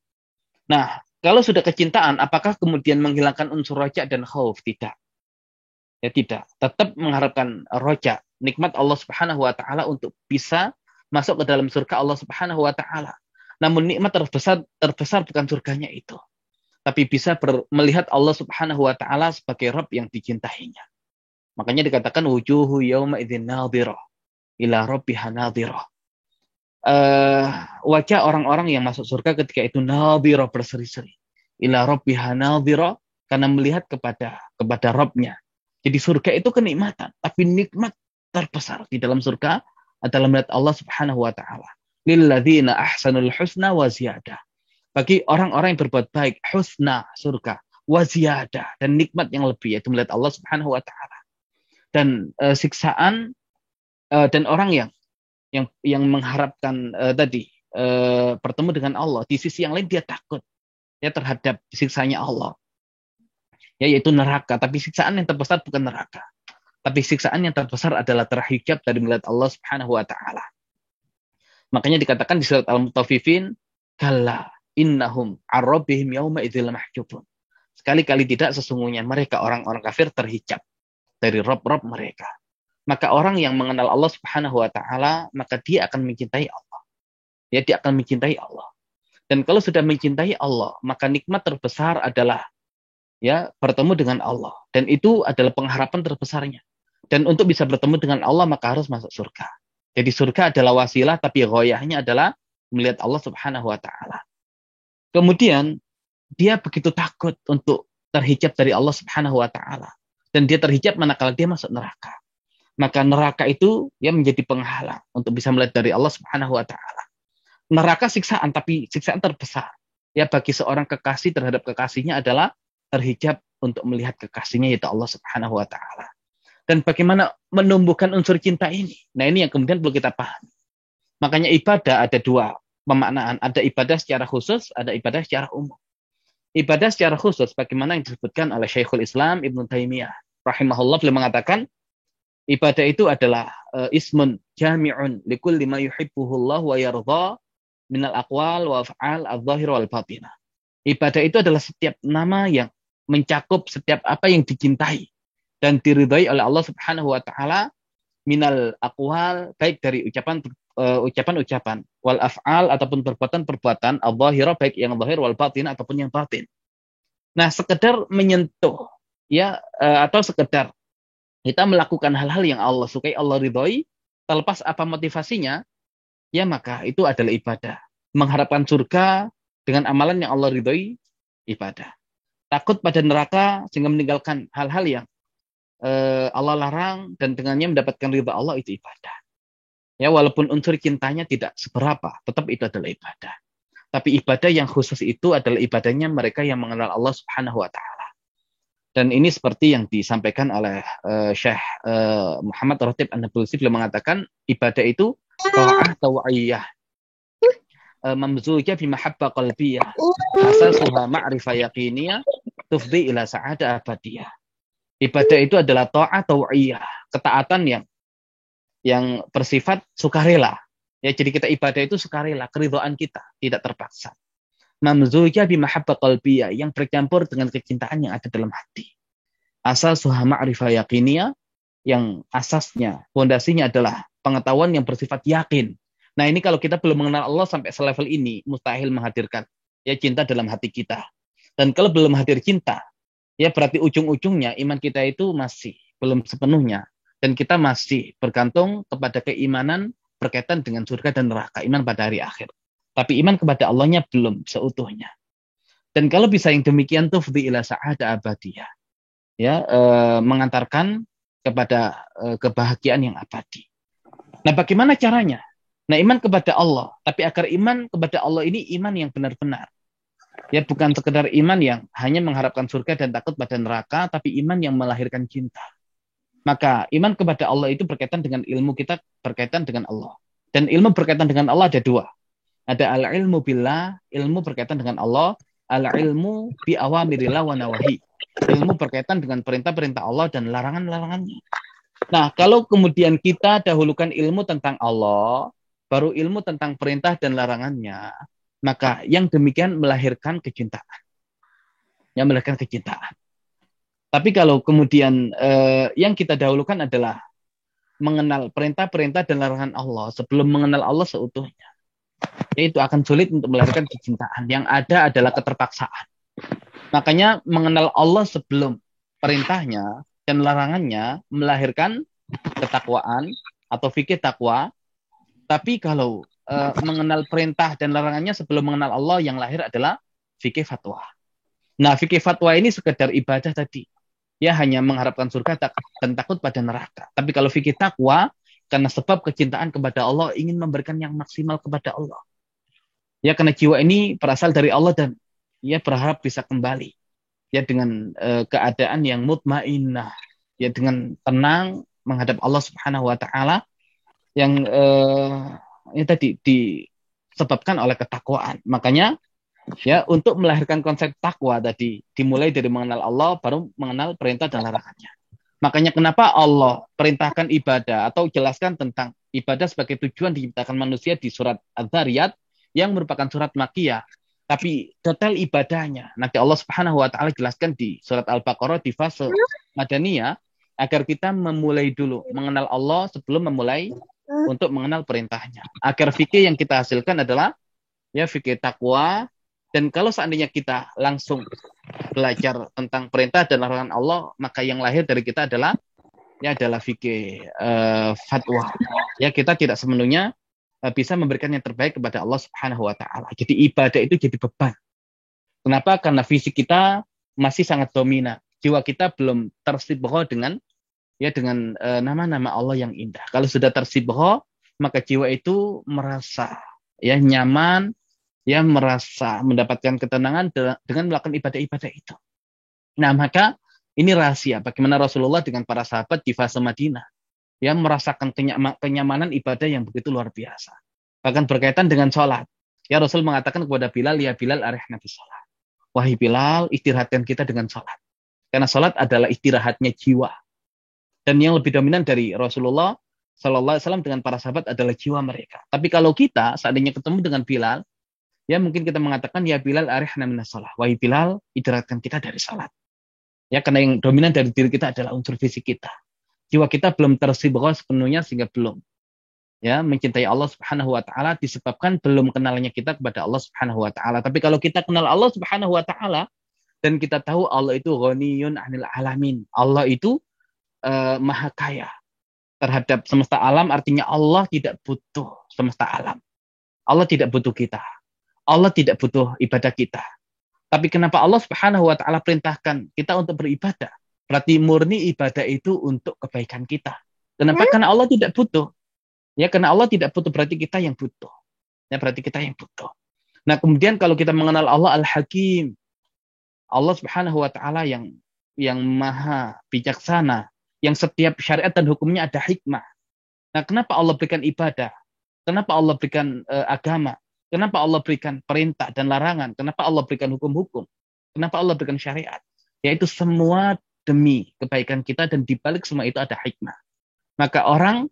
Nah, kalau sudah kecintaan, apakah kemudian menghilangkan unsur roja dan khauf? Tidak. Ya, tidak. Tetap mengharapkan roja, nikmat Allah Subhanahu wa taala untuk bisa masuk ke dalam surga Allah Subhanahu wa taala. Namun nikmat terbesar bukan surganya itu, tapi bisa melihat Allah Subhanahu wa taala sebagai Rabb yang dicintainya. Makanya dikatakan wujuhu yauma idzin nadhirah ila rabbiha nadhirah. Wajah orang-orang yang masuk surga ketika itu nadhirah, berseri-seri. Ila rabbiha nadhirah, karena melihat kepada Rabb-nya. Jadi surga itu kenikmatan, tapi nikmat terbesar di dalam surga adalah melihat Allah Subhanahu wa taala. Lilladzina ahsanul husna wa ziyadah. Bagi orang-orang yang berbuat baik, husna, surga, wa ziyadah, dan nikmat yang lebih yaitu melihat Allah Subhanahu wa taala. Dan siksaan dan orang yang mengharapkan bertemu dengan Allah, di sisi yang lain dia takut ya terhadap siksanya Allah. Ya, yaitu neraka, tapi siksaan yang terbesar bukan neraka. Tapi siksaan yang terbesar adalah terhijab dari melihat Allah Subhanahu wa taala. Makanya dikatakan di surat Al-Mutaffifin, kalla innahum ar-rabbihim yauma idzil mahjubun. Sekali-kali tidak, sesungguhnya mereka orang-orang kafir terhijab dari Rabb mereka. Maka orang yang mengenal Allah Subhanahu wa taala, maka dia akan mencintai Allah. Ya, dia akan mencintai Allah. Dan kalau sudah mencintai Allah, maka nikmat terbesar adalah ya bertemu dengan Allah, dan itu adalah pengharapan terbesarnya. Dan untuk bisa bertemu dengan Allah maka harus masuk surga. Jadi surga adalah wasilah, tapi ghoyahnya adalah melihat Allah Subhanahu wa taala. Kemudian dia begitu takut untuk terhijab dari Allah Subhanahu wa taala, dan dia terhijab manakala dia masuk neraka. Maka neraka itu ya menjadi penghalang untuk bisa melihat dari Allah Subhanahu wa taala. Neraka siksaan, tapi siksaan terbesar ya bagi seorang kekasih terhadap kekasihnya adalah terhijab untuk melihat kekasihnya yaitu Allah Subhanahu wa taala. Dan bagaimana menumbuhkan unsur cinta ini? Nah, ini yang kemudian perlu kita pahami. Makanya ibadah ada 2 pemaknaan, ada ibadah secara khusus, ada ibadah secara umum. Ibadah secara khusus bagaimana yang disebutkan oleh Syekhul Islam Ibnu Taimiyah rahimahullah, beliau mengatakan ibadah itu adalah ismun jami'un likulli ma yuhibbuhullah wa yardha minal aqwal wa af'al adh-dhahir wal batinah. Ibadah itu adalah setiap nama yang mencakup setiap apa yang dicintai dan diridhai oleh Allah Subhanahu wa taala, minal aqwal, baik dari ucapan-ucapan, wal af'al ataupun perbuatan-perbuatan, adh-dhahira, baik yang zahir, wal batin ataupun yang batin. Nah, sekedar menyentuh ya atau sekedar kita melakukan hal-hal yang Allah sukai, Allah ridhoi, terlepas apa motivasinya, ya maka itu adalah ibadah. Mengharapkan surga dengan amalan yang Allah ridhoi, ibadah. Takut pada neraka sehingga meninggalkan hal-hal yang Allah larang dan dengannya mendapatkan ridha Allah, itu ibadah. Ya, walaupun unsur cintanya tidak seberapa, tetap itu adalah ibadah. Tapi ibadah yang khusus itu adalah ibadahnya mereka yang mengenal Allah Subhanahu wa taala. Dan ini seperti yang disampaikan oleh Syekh Muhammad Ratib An-Nabulsi, beliau mengatakan ibadah itu ta'ah taw'iyah, mamzujah bimahabbah qalbiyah, asasuha ma'rifah yaqiniyah, tufdi ila sa'adah abadiyah. Ibadah itu adalah ta'ah taw'iyah, ketaatan yang bersifat sukarela. Ya, jadi kita ibadah itu sukarela, keridhaan kita, tidak terpaksa. Mamzujah bimahabbah qalbiyah, yang bercampur dengan kecintaan yang ada dalam hati. Asasuha ma'rifah yaqiniyah, yang asasnya, fondasinya adalah pengetahuan yang bersifat yakin. Nah, ini kalau kita belum mengenal Allah sampai selevel ini, mustahil menghadirkan ya cinta dalam hati kita. Dan kalau belum hadir cinta, ya berarti ujung-ujungnya iman kita itu masih belum sepenuhnya. Dan kita masih bergantung kepada keimanan berkaitan dengan surga dan neraka, iman pada hari akhir. Tapi iman kepada Allahnya belum seutuhnya. Dan kalau bisa yang demikian, tufdi ila sa'adah abadiyah, ya, mengantarkan kepada kebahagiaan yang abadi. Nah, bagaimana caranya? Nah, iman kepada Allah, tapi agar iman kepada Allah ini iman yang benar-benar. Ya, bukan sekedar iman yang hanya mengharapkan surga dan takut pada neraka, tapi iman yang melahirkan cinta. Maka iman kepada Allah itu berkaitan dengan ilmu kita berkaitan dengan Allah. Dan ilmu berkaitan dengan Allah ada dua. Ada al-ilmu billah, ilmu berkaitan dengan Allah, al-ilmu bi awamirillah wa nawahi. Ilmu berkaitan dengan perintah-perintah Allah dan larangan-larangannya. Nah, kalau kemudian kita dahulukan ilmu tentang Allah, baru ilmu tentang perintah dan larangannya, maka yang demikian melahirkan kecintaan. Yang melahirkan kecintaan. Tapi kalau kemudian yang kita dahulukan adalah mengenal perintah-perintah dan larangan Allah sebelum mengenal Allah seutuhnya, ya itu akan sulit untuk melahirkan kecintaan. Yang ada adalah keterpaksaan. Makanya mengenal Allah sebelum perintahnya dan larangannya melahirkan ketakwaan atau fikih takwa. Tapi kalau mengenal perintah dan larangannya sebelum mengenal Allah, yang lahir adalah fikih fatwa. Nah, fikih fatwa ini sekedar ibadah tadi. Ya, hanya mengharapkan surga dan takut pada neraka. Tapi kalau fikih takwa, karena sebab kecintaan kepada Allah, ingin memberikan yang maksimal kepada Allah. Ya, karena jiwa ini berasal dari Allah dan ya berharap bisa kembali. Ya, dengan keadaan yang mutmainnah. Ya, dengan tenang menghadap Allah Subhanahu wa taala yang ini tadi disebabkan oleh ketakwaan. Makanya ya, untuk melahirkan konsep takwa tadi dimulai dari mengenal Allah, baru mengenal perintah dan larangannya. Makanya kenapa Allah perintahkan ibadah atau jelaskan tentang ibadah sebagai tujuan diciptakan manusia di surat Az-Zariyat yang merupakan surat Makkiyah. Tapi detail ibadahnya nanti Allah Subhanahu wa taala jelaskan di surat Al-Baqarah di fase Madaniyah, agar kita memulai dulu mengenal Allah sebelum memulai untuk mengenal perintahnya. Agar fikih yang kita hasilkan adalah ya fikih takwa. Dan kalau seandainya kita langsung belajar tentang perintah dan larangan Allah, maka yang lahir dari kita adalah ya adalah fikih fatwa. Ya, kita tidak sepenuhnya bisa memberikan yang terbaik kepada Allah Subhanahu wa taala. Jadi ibadah itu jadi beban. Kenapa? Karena fisik kita masih sangat dominan. Jiwa kita belum tersibgha dengan nama-nama Allah yang indah. Kalau sudah tersibgha, maka jiwa itu merasa ya nyaman, ya merasa mendapatkan ketenangan dengan melakukan ibadah-ibadah itu. Nah, maka ini rahasia bagaimana Rasulullah dengan para sahabat di fase Madinah ya merasakan kenyamanan ibadah yang begitu luar biasa. Bahkan berkaitan dengan sholat. Ya, Rasul mengatakan kepada Bilal, ya Bilal arihna bis sholat. Wahai Bilal, istirahatkan kita dengan sholat. Karena sholat adalah istirahatnya jiwa. Dan yang lebih dominan dari Rasulullah Sallallahu Alaihi Wasallam dengan para sahabat adalah jiwa mereka. Tapi kalau kita seandainya ketemu dengan Bilal, ya mungkin kita mengatakan, ya Bilal arihna minas sholat. Wahai Bilal, istirahatkan kita dari sholat. Ya, karena yang dominan dari diri kita adalah unsur fisik kita. Jiwa kita belum tersibgha sepenuhnya sehingga belum ya mencintai Allah Subhanahu wa taala disebabkan belum kenalnya kita kepada Allah Subhanahu wa taala. Tapi kalau kita kenal Allah Subhanahu wa taala dan kita tahu Allah itu ghaniyun 'anil alamin. Allah itu maha kaya terhadap semesta alam, artinya Allah tidak butuh semesta alam. Allah tidak butuh kita. Allah tidak butuh ibadah kita. Tapi kenapa Allah Subhanahu wa taala perintahkan kita untuk beribadah? Berarti murni ibadah itu untuk kebaikan kita. Kenapa? Karena Allah tidak butuh. Ya, karena Allah tidak butuh, berarti kita yang butuh. Ya, berarti kita yang butuh. Nah, kemudian kalau kita mengenal Allah Al-Hakim, Allah Subhanahu wa taala yang maha bijaksana, yang setiap syariat dan hukumnya ada hikmah. Nah, kenapa Allah berikan ibadah? Kenapa Allah berikan agama? Kenapa Allah berikan perintah dan larangan? Kenapa Allah berikan hukum-hukum? Kenapa Allah berikan syariat? Yaitu semua demi kebaikan kita, dan di balik semua itu ada hikmah. Maka orang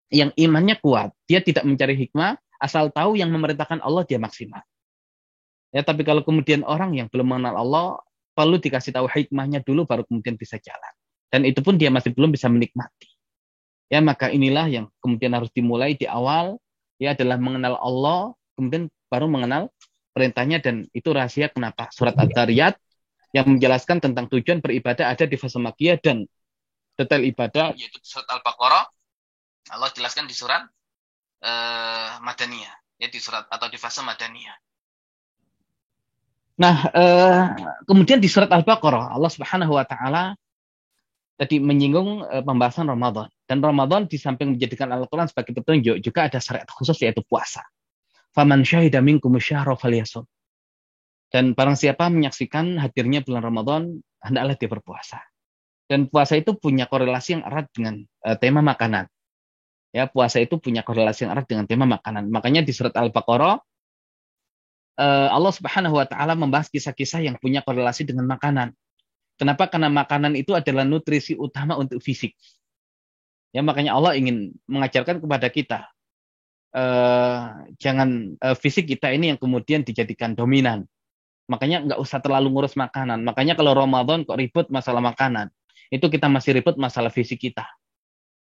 yang imannya kuat, dia tidak mencari hikmah, asal tahu yang memerintahkan Allah dia maksimal. Ya, tapi kalau kemudian orang yang belum mengenal Allah, perlu dikasih tahu hikmahnya dulu, baru kemudian bisa jalan. Dan itu pun dia masih belum bisa menikmati. Ya, maka inilah yang kemudian harus dimulai di awal, ya, adalah mengenal Allah, kemudian baru mengenal perintahnya, dan itu rahasia kenapa surat Ad-Dariyat yang menjelaskan tentang tujuan beribadah ada di fase Makkiyah, dan detail ibadah yaitu surat Al-Baqarah Allah jelaskan di surat Madaniyah, ya, di surat atau di fase Madaniyah. Nah, kemudian di surat Al-Baqarah Allah Subhanahu wa taala tadi menyinggung pembahasan Ramadan, dan Ramadan di samping menjadikan Al-Qur'an sebagai petunjuk juga ada syariat khusus yaitu puasa. Faman syahida minkum syahra falyasum. Dan barang siapa menyaksikan hadirnya bulan Ramadan, hendaklah dia berpuasa. Dan puasa itu punya korelasi yang erat dengan tema makanan. Ya, puasa itu punya korelasi yang erat dengan tema makanan. Makanya di surat Al-Baqarah Allah Subhanahu wa taala membahas kisah-kisah yang punya korelasi dengan makanan. Kenapa? Karena makanan itu adalah nutrisi utama untuk fisik. Ya, makanya Allah ingin mengajarkan kepada kita jangan fisik kita ini yang kemudian dijadikan dominan. Makanya nggak usah terlalu ngurus makanan. Makanya kalau Ramadan kok ribut masalah makanan, itu kita masih ribut masalah fisik kita.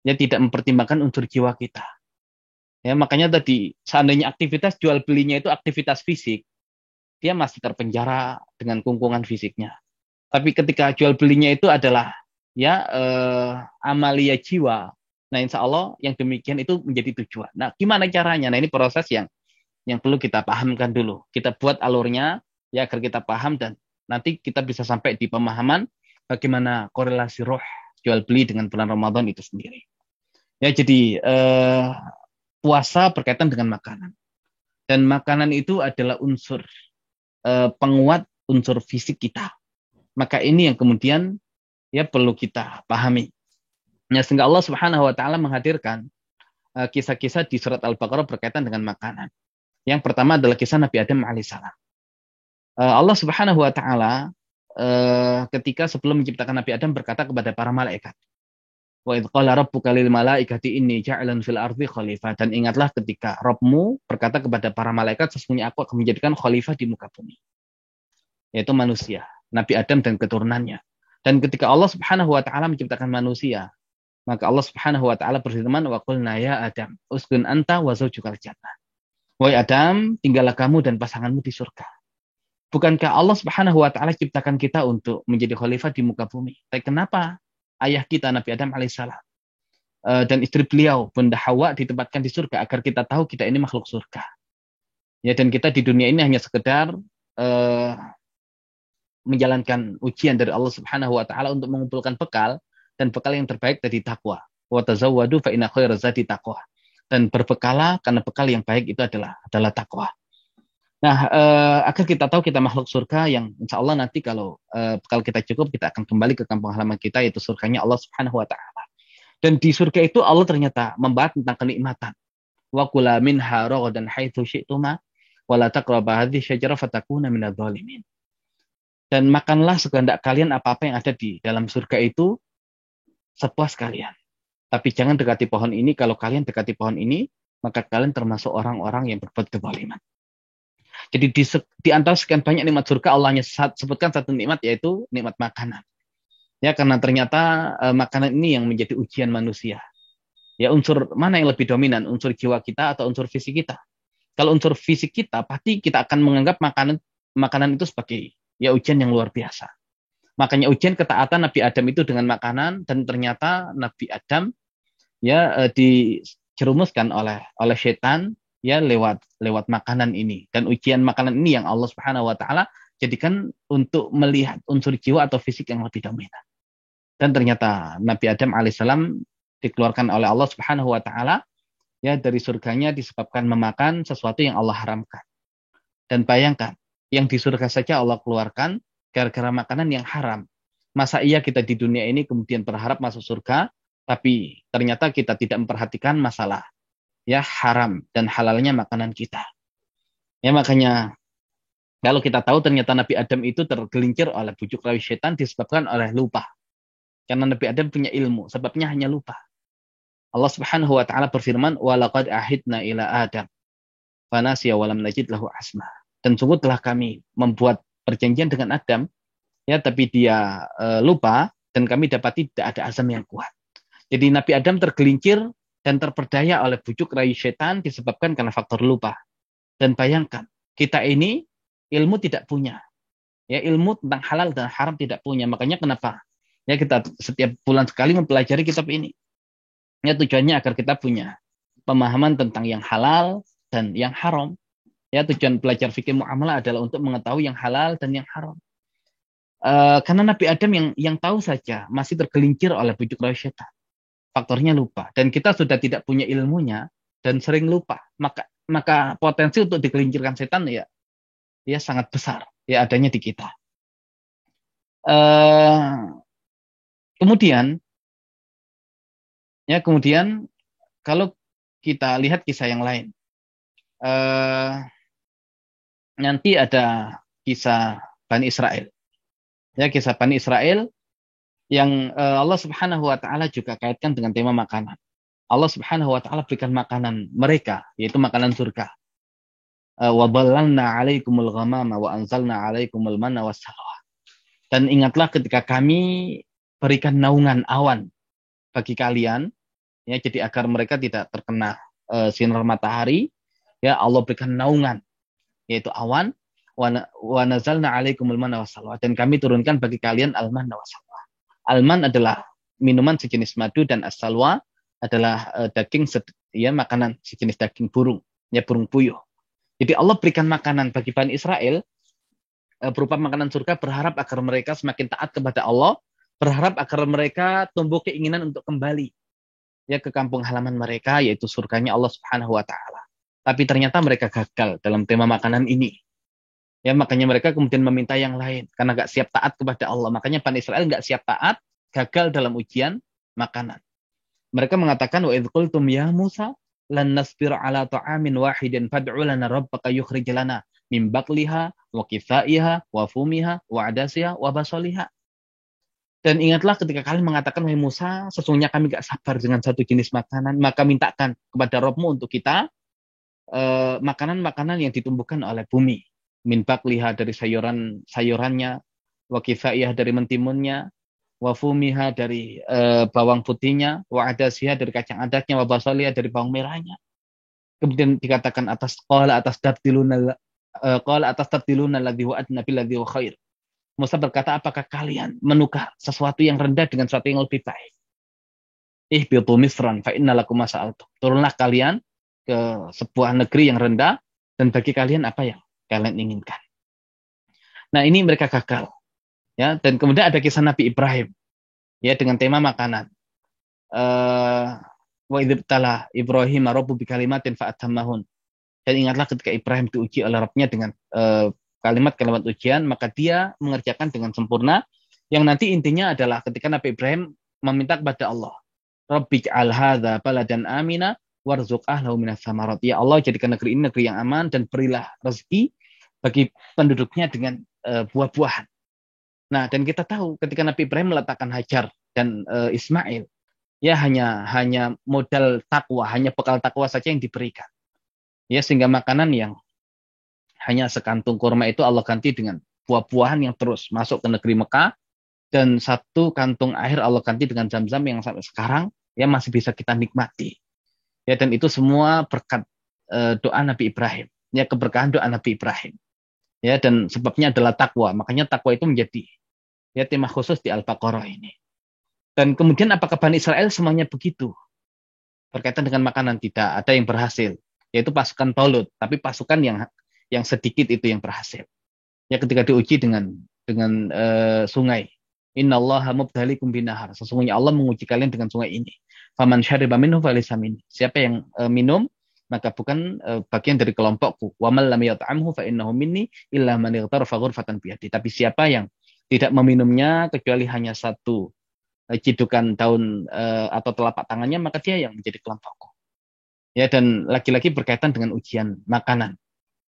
Ya, tidak mempertimbangkan unsur jiwa kita. Ya, makanya tadi seandainya aktivitas jual belinya itu aktivitas fisik, dia masih terpenjara dengan kungkungan fisiknya. Tapi ketika jual belinya itu adalah ya amalia jiwa, nah insya Allah yang demikian itu menjadi tujuan. Nah, gimana caranya? Nah, ini proses yang perlu kita pahamkan dulu. Kita buat alurnya ya agar kita paham, dan nanti kita bisa sampai di pemahaman bagaimana korelasi roh jual beli dengan bulan Ramadan itu sendiri. Ya, jadi puasa berkaitan dengan makanan. Dan makanan itu adalah unsur penguat unsur fisik kita. Maka ini yang kemudian ya perlu kita pahami. Ya, sehingga Allah Subhanahu wa taala menghadirkan kisah-kisah di surat Al-Baqarah berkaitan dengan makanan. Yang pertama adalah kisah Nabi Adam alaihissalam. Allah Subhanahu wa taala ketika sebelum menciptakan Nabi Adam berkata kepada para malaikat, wa idz qala rabbuka lil malaikati inni ja'ilun fil ardi khalifah. Dan ingatlah ketika Rabbmu berkata kepada para malaikat, sesungguhnya aku akan menjadikan khalifah di muka bumi, yaitu manusia, Nabi Adam dan keturunannya. Dan ketika Allah Subhanahu wa taala menciptakan manusia, maka Allah Subhanahu wa taala berfirman, wa qulna ya Adam uskun anta wa zawjukal jannah. Wahai Adam, tinggallah kamu dan pasanganmu di surga. Bukankah Allah Subhanahu wa taala ciptakan kita untuk menjadi khalifah di muka bumi? Tapi kenapa ayah kita Nabi Adam alaihissalam dan istri beliau Bunda Hawa ditempatkan di surga agar kita tahu kita ini makhluk surga. Ya, dan kita di dunia ini hanya sekedar menjalankan ujian dari Allah Subhanahu wa taala untuk mengumpulkan bekal, dan bekal yang terbaik dari takwa. Wa tazawwadu fa inna khairaz zadi taqwa. Dan berbekalah karena bekal yang baik itu adalah takwa. Nah, agar kita tahu kita makhluk surga yang insya Allah nanti kalau bekal kita cukup, kita akan kembali ke kampung halaman kita, yaitu surganya Allah Subhanahu wa taala. Dan di surga itu Allah ternyata membahas tentang kenikmatan. Wa kula minha ragadan haitsu syi'tuma wa la taqrabu hadhihi syajarah fatakuna minadh dhalimin. Dan makanlah sekehendak kalian apa-apa yang ada di dalam surga itu sepuas kalian. Tapi jangan dekati pohon ini, kalau kalian dekati pohon ini, maka kalian termasuk orang-orang yang berbuat kezaliman. Jadi di antara sekian banyak nikmat surga, Allah hanya sebutkan satu nikmat, yaitu nikmat makanan. Ya, karena ternyata makanan ini yang menjadi ujian manusia. Ya, unsur mana yang lebih dominan, unsur jiwa kita atau unsur fisik kita? Kalau unsur fisik kita, pasti kita akan menganggap makanan itu sebagai ya ujian yang luar biasa. Makanya ujian ketaatan Nabi Adam itu dengan makanan, dan ternyata Nabi Adam ya dijerumuskan oleh setan ya lewat makanan ini. Dan ujian makanan ini yang Allah Subhanahu wa taala jadikan untuk melihat unsur jiwa atau fisik yang lebih dominan. Dan ternyata Nabi Adam alaihissalam dikeluarkan oleh Allah Subhanahu wa taala ya dari surganya disebabkan memakan sesuatu yang Allah haramkan. Dan bayangkan, yang di surga saja Allah keluarkan gara-gara makanan yang haram. Masa iya kita di dunia ini kemudian berharap masuk surga, tapi ternyata kita tidak memperhatikan masalah ya haram dan halalnya makanan kita. Ya makanya kalau kita tahu ternyata Nabi Adam itu tergelincir oleh bujuk rayu setan disebabkan oleh lupa. Karena Nabi Adam punya ilmu, sebabnya hanya lupa. Allah Subhanahu wa taala berfirman, "Wa laqad ahidna ila Adam, fanasiya wa lam najid lahu asma." Dan sungguh telah kami membuat perjanjian dengan Adam, ya tapi dia lupa, dan kami dapati tidak ada azam yang kuat. Jadi Nabi Adam tergelincir dan terperdaya oleh bujuk rayu setan disebabkan karena faktor lupa. Dan bayangkan, kita ini ilmu tidak punya. Ya, ilmu tentang halal dan haram tidak punya. Makanya kenapa? Ya kita setiap bulan sekali mempelajari kitab ini. Ya tujuannya agar kita punya pemahaman tentang yang halal dan yang haram. Ya tujuan belajar fikih muamalah adalah untuk mengetahui yang halal dan yang haram. Karena Nabi Adam yang tahu saja masih tergelincir oleh bujuk rayu setan. Faktornya lupa. Dan kita sudah tidak punya ilmunya dan sering lupa. Maka potensi untuk digelincirkan setan ya sangat besar. Ya adanya di kita. Kemudian kalau kita lihat kisah yang lain, nanti ada kisah Bani Israel. Ya, kisah Bani Israel yang Allah Subhanahu wa taala juga kaitkan dengan tema makanan. Allah Subhanahu wa taala berikan makanan mereka, yaitu makanan surga. Wa ballalna 'alaikumul ghamama wa anzalna 'alaikumul manna wassalwa. Dan ingatlah ketika kami berikan naungan awan bagi kalian, ya jadi agar mereka tidak terkena sinar matahari, ya Allah berikan naungan yaitu awan, wa nazalna 'alaikumul manna wassalwa, dan kami turunkan bagi kalian al-manna wassalwa. Al-man adalah minuman sejenis madu, dan as-salwa adalah daging ya makanan sejenis daging burung, ya burung puyuh. Jadi Allah berikan makanan bagi Bani Israel berupa makanan surga, berharap agar mereka semakin taat kepada Allah, berharap agar mereka tumbuh keinginan untuk kembali ya ke kampung halaman mereka, yaitu surganya Allah Subhanahu wa taala. Tapi ternyata mereka gagal dalam tema makanan ini. Ya makanya mereka kemudian meminta yang lain karena gak siap taat kepada Allah. Makanya Bani Israel gak siap taat, gagal dalam ujian makanan. Mereka mengatakan, wa idh qultum ya Musa lan nasbir ala ta'amin wahidin fad'u lana rabbaka yukhrij lana min baqliha wa kifaiha wa fumiha wa adasiha wa basaliha. Dan ingatlah ketika kalian mengatakan, wahai Musa, sesungguhnya kami gak sabar dengan satu jenis makanan, maka mintakan kepada Rabbmu untuk kita makanan-makanan yang ditumbuhkan oleh bumi. Min baqliha dari sayurannya, wa kifaiha dari mentimunnya, wa fumiha dari bawang putihnya, wa adasiha dari kacang adatnya, wa basaliha dari bawang merahnya. Kemudian dikatakan atas tabdiluna alladhi wa adna billadhi wa khair. Musa berkata, apakah kalian menukar sesuatu yang rendah dengan sesuatu yang lebih baik? Ihbitu misran fa inna lakum ma sa'altum. Turunlah kalian ke sebuah negeri yang rendah, dan bagi kalian apa yang kalian inginkan. Nah, ini mereka gagal. Ya, dan kemudian ada kisah Nabi Ibrahim ya dengan tema makanan. Wa idzibtala Ibrahim rabbu bikalimatin fa'atammahun. Dan ingatlah ketika Ibrahim diuji oleh Rabb-nya dengan kalimat-kalimat ujian, maka dia mengerjakan dengan sempurna, yang nanti intinya adalah ketika Nabi Ibrahim meminta kepada Allah, Rabbij'al hadza baladan amina warzuq ahlahu minas samarat. Ya Allah, jadikan negeri ini negeri yang aman dan berilah rezeki bagi penduduknya dengan buah-buahan. Nah, dan kita tahu ketika Nabi Ibrahim meletakkan Hajar dan Ismail, ya hanya modal takwa, hanya bekal takwa saja yang diberikan. Ya, sehingga makanan yang hanya sekantung kurma itu Allah ganti dengan buah-buahan yang terus masuk ke negeri Mekah, dan satu kantung air Allah ganti dengan zam-zam yang sampai sekarang ya masih bisa kita nikmati. Ya, dan itu semua berkat doa Nabi Ibrahim. Ya, keberkahan doa Nabi Ibrahim. Ya, dan sebabnya adalah takwa. Makanya takwa itu menjadi Ya, tema khusus di Al-Baqarah ini. Dan kemudian apakah Bani Israel semuanya begitu? Berkaitan dengan makanan tidak ada yang berhasil, yaitu pasukan Talut, tapi pasukan yang sedikit itu yang berhasil. Ya, ketika diuji dengan sungai. Innallaha mubtaliikum binahar. Sesungguhnya Allah menguji kalian dengan sungai ini. Faman syariba minhu falaysa minni. Siapa yang minum maka bukan bagian dari kelompokku. Wa man lam yat'amhu fa innahu minni illa man ightarafa ghurfatan biyadi. Tapi siapa yang tidak meminumnya kecuali hanya satu cidukan daun atau telapak tangannya, maka dia yang menjadi kelompokku. Ya, dan lagi-lagi berkaitan dengan ujian makanan.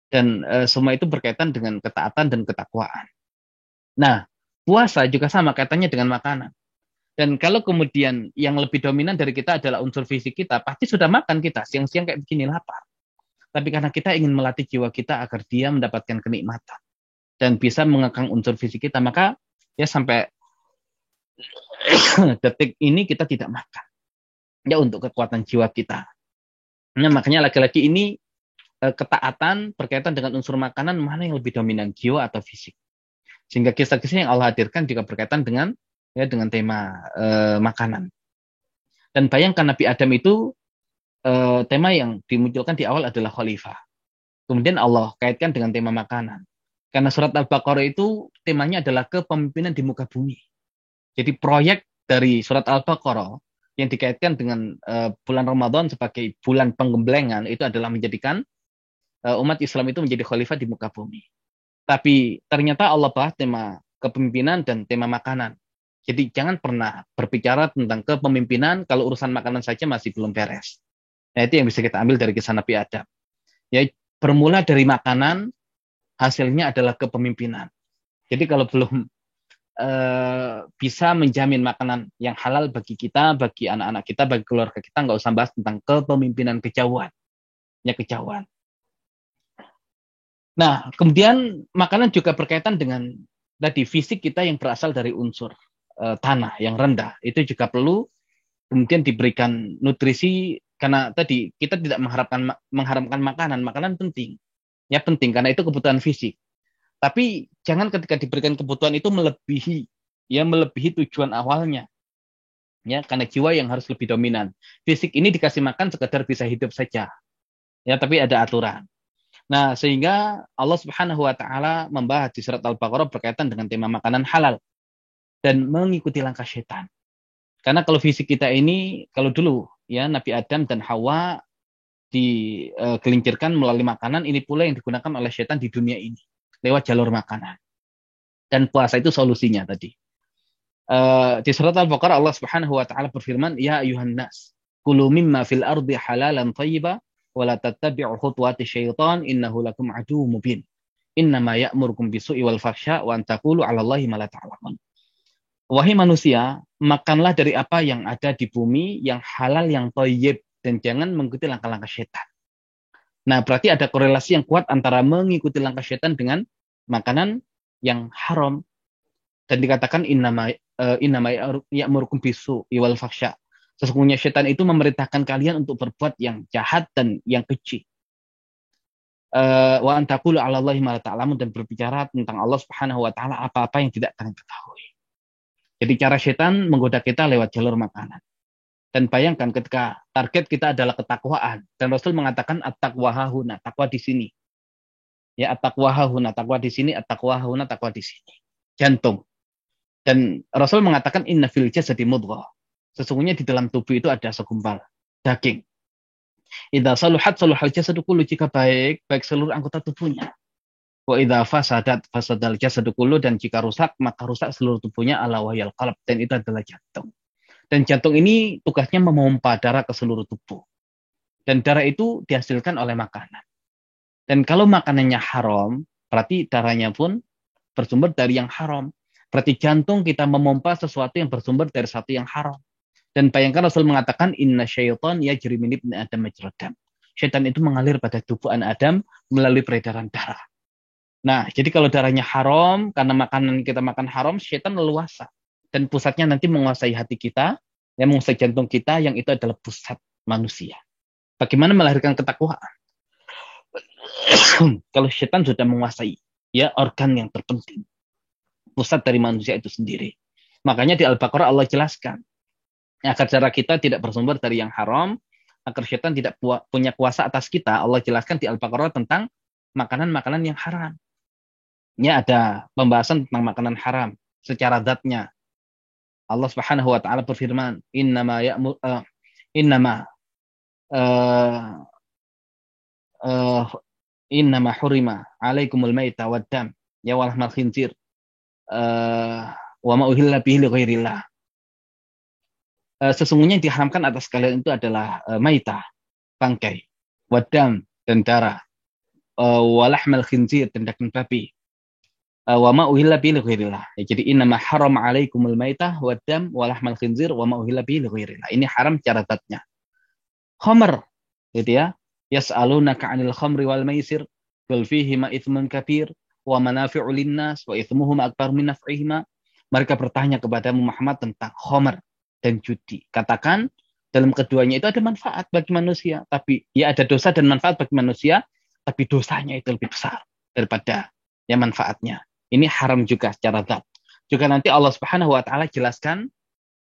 Dan semua itu berkaitan dengan ketaatan dan ketakwaan. Nah, puasa juga sama kaitannya dengan makanan. Dan kalau kemudian yang lebih dominan dari kita adalah unsur fisik kita, pasti sudah makan kita. Siang-siang kayak begini lapar. Tapi karena kita ingin melatih jiwa kita agar dia mendapatkan kenikmatan. Dan bisa mengekang unsur fisik kita, maka ya sampai detik ini kita tidak makan. Ya, untuk kekuatan jiwa kita. Nah, makanya laki-laki ini ketaatan berkaitan dengan unsur makanan, mana yang lebih dominan, jiwa atau fisik. Sehingga kisah-kisah yang Allah hadirkan juga berkaitan dengan tema makanan. Dan bayangkan Nabi Adam itu tema yang dimunculkan di awal adalah khalifah. Kemudian Allah kaitkan dengan tema makanan. Karena surat Al-Baqarah itu temanya adalah kepemimpinan di muka bumi. Jadi proyek dari surat Al-Baqarah yang dikaitkan dengan bulan Ramadan sebagai bulan penggemblengan itu adalah menjadikan umat Islam itu menjadi khalifah di muka bumi. Tapi ternyata Allah bahas tema kepemimpinan dan tema makanan. Jadi jangan pernah berbicara tentang kepemimpinan kalau urusan makanan saja masih belum beres. Nah, itu yang bisa kita ambil dari kisah Nabi Adam. Ya, bermula dari makanan, hasilnya adalah kepemimpinan. Jadi kalau belum bisa menjamin makanan yang halal bagi kita, bagi anak-anak kita, bagi keluarga kita, nggak usah bahas tentang kepemimpinan kejauhan. Ya, kejauhan. Nah, kemudian makanan juga berkaitan dengan tadi fisik kita yang berasal dari unsur tanah yang rendah. Itu juga perlu kemudian diberikan nutrisi karena tadi kita tidak mengharamkan makanan penting. Ya, penting karena itu kebutuhan fisik. Tapi jangan ketika diberikan kebutuhan itu melebihi tujuan awalnya. Ya, karena jiwa yang harus lebih dominan. Fisik ini dikasih makan sekedar bisa hidup saja. Ya, tapi ada aturan. Nah, sehingga Allah Subhanahu wa taala membahas di surat Al-Baqarah berkaitan dengan tema makanan halal dan mengikuti langkah setan. Karena kalau fisik kita ini, kalau dulu ya Nabi Adam dan Hawa digelincirkan melalui makanan, ini pula yang digunakan oleh setan di dunia ini lewat jalur makanan. Dan puasa itu solusinya tadi. Di surat Al-Baqarah Allah Subhanahu wa taala berfirman, "Ya ayuhan nas, kulu mimma fil ardi halalan thayyiba wala tattabi'u khutuwati syaitan innahu lakum aduwwum mubin. Innama ya'murukum bisu'i wal fahsya wa an taqulu 'ala Allahi ma la ta'lamun." Wahai manusia, makanlah dari apa yang ada di bumi yang halal yang thayyib dan jangan mengikuti langkah-langkah syaitan. Nah, berarti ada korelasi yang kuat antara mengikuti langkah syaitan dengan makanan yang haram. Dan dikatakan innama ya'murukum bisu'i wal fahsya. Sesungguhnya syaitan itu memerintahkan kalian untuk berbuat yang jahat dan yang keji. Wa antaqulu 'ala Allahi ma la ta'lamun, dan berbicara tentang Allah Subhanahu wa taala apa-apa yang tidak kalian ketahui. Jadi cara syaitan menggoda kita lewat jalur makanan. Dan bayangkan ketika target kita adalah ketakwaan dan Rasul mengatakan at-taqwa hahuna, takwa di sini. Ya, at-taqwa hahuna, takwa di sini, at-taqwa hahuna, takwa di sini. Jantung. Dan Rasul mengatakan inna fil jasadi mudghah. Sesungguhnya di dalam tubuh itu ada segumpal daging. Idza saluhat saluhal jasadu kullu, jika baik seluruh anggota tubuhnya. Wa idza fasadat fasadal jasadu kullu, dan jika rusak maka rusak seluruh tubuhnya, ala wahyal qalb, dan itu adalah jantung. Dan jantung ini tugasnya memompa darah ke seluruh tubuh. Dan darah itu dihasilkan oleh makanan. Dan kalau makanannya haram, berarti darahnya pun bersumber dari yang haram. Berarti jantung kita memompa sesuatu yang bersumber dari sesuatu yang haram. Dan bayangkan Rasul mengatakan inna syaitan yajri min ibni adam majrad dam. Syaitan itu mengalir pada tubuh anak Adam melalui peredaran darah. Nah, jadi kalau darahnya haram, karena makanan kita makan haram, syaitan leluasa. Dan pusatnya nanti menguasai hati kita, yang menguasai jantung kita, yang itu adalah pusat manusia. Bagaimana melahirkan ketakwaan? Kalau syaitan sudah menguasai ya organ yang terpenting. pusat dari manusia itu sendiri. Makanya di Al-Baqarah Allah jelaskan, agar cara kita tidak bersumber dari yang haram, agar syaitan tidak punya kuasa atas kita. Allah jelaskan di Al-Baqarah tentang makanan-makanan yang haram. Ya, ada pembahasan tentang makanan haram secara zatnya. Allah Subhanahu wa taala berfirman, innama innama hurima alaikumul maita waddam ya wal lahmal khinzir wa ma uhilla bihi li ghairillah. Sesungguhnya yang diharamkan atas kalian itu adalah maita, bangkai, waddam dan darah, wa lahmal khinzir dan daging babi. Wa ma uhilla bihi li ghairillah. Jadi innama haram alaikumul maitah waddam wa lahmal khinzir wa ma uhilla bihi li ghairillah. Ini haram secara zatnya. Khamr, gitu ya. Yas'alunaka 'anil khamri wal maisir qul fihima itsmun kabir wa manafi'u linnas wa itsmuhuma akbar min naf'ihima. Mereka bertanya kepada Muhammad tentang khamr dan judi. Katakan dalam keduanya itu ada manfaat bagi manusia, tapi ya ada dosa dan manfaat bagi manusia, tapi dosanya itu lebih besar daripada ya manfaatnya. Ini haram juga secara zat. Juga nanti Allah Subhanahu wa taala jelaskan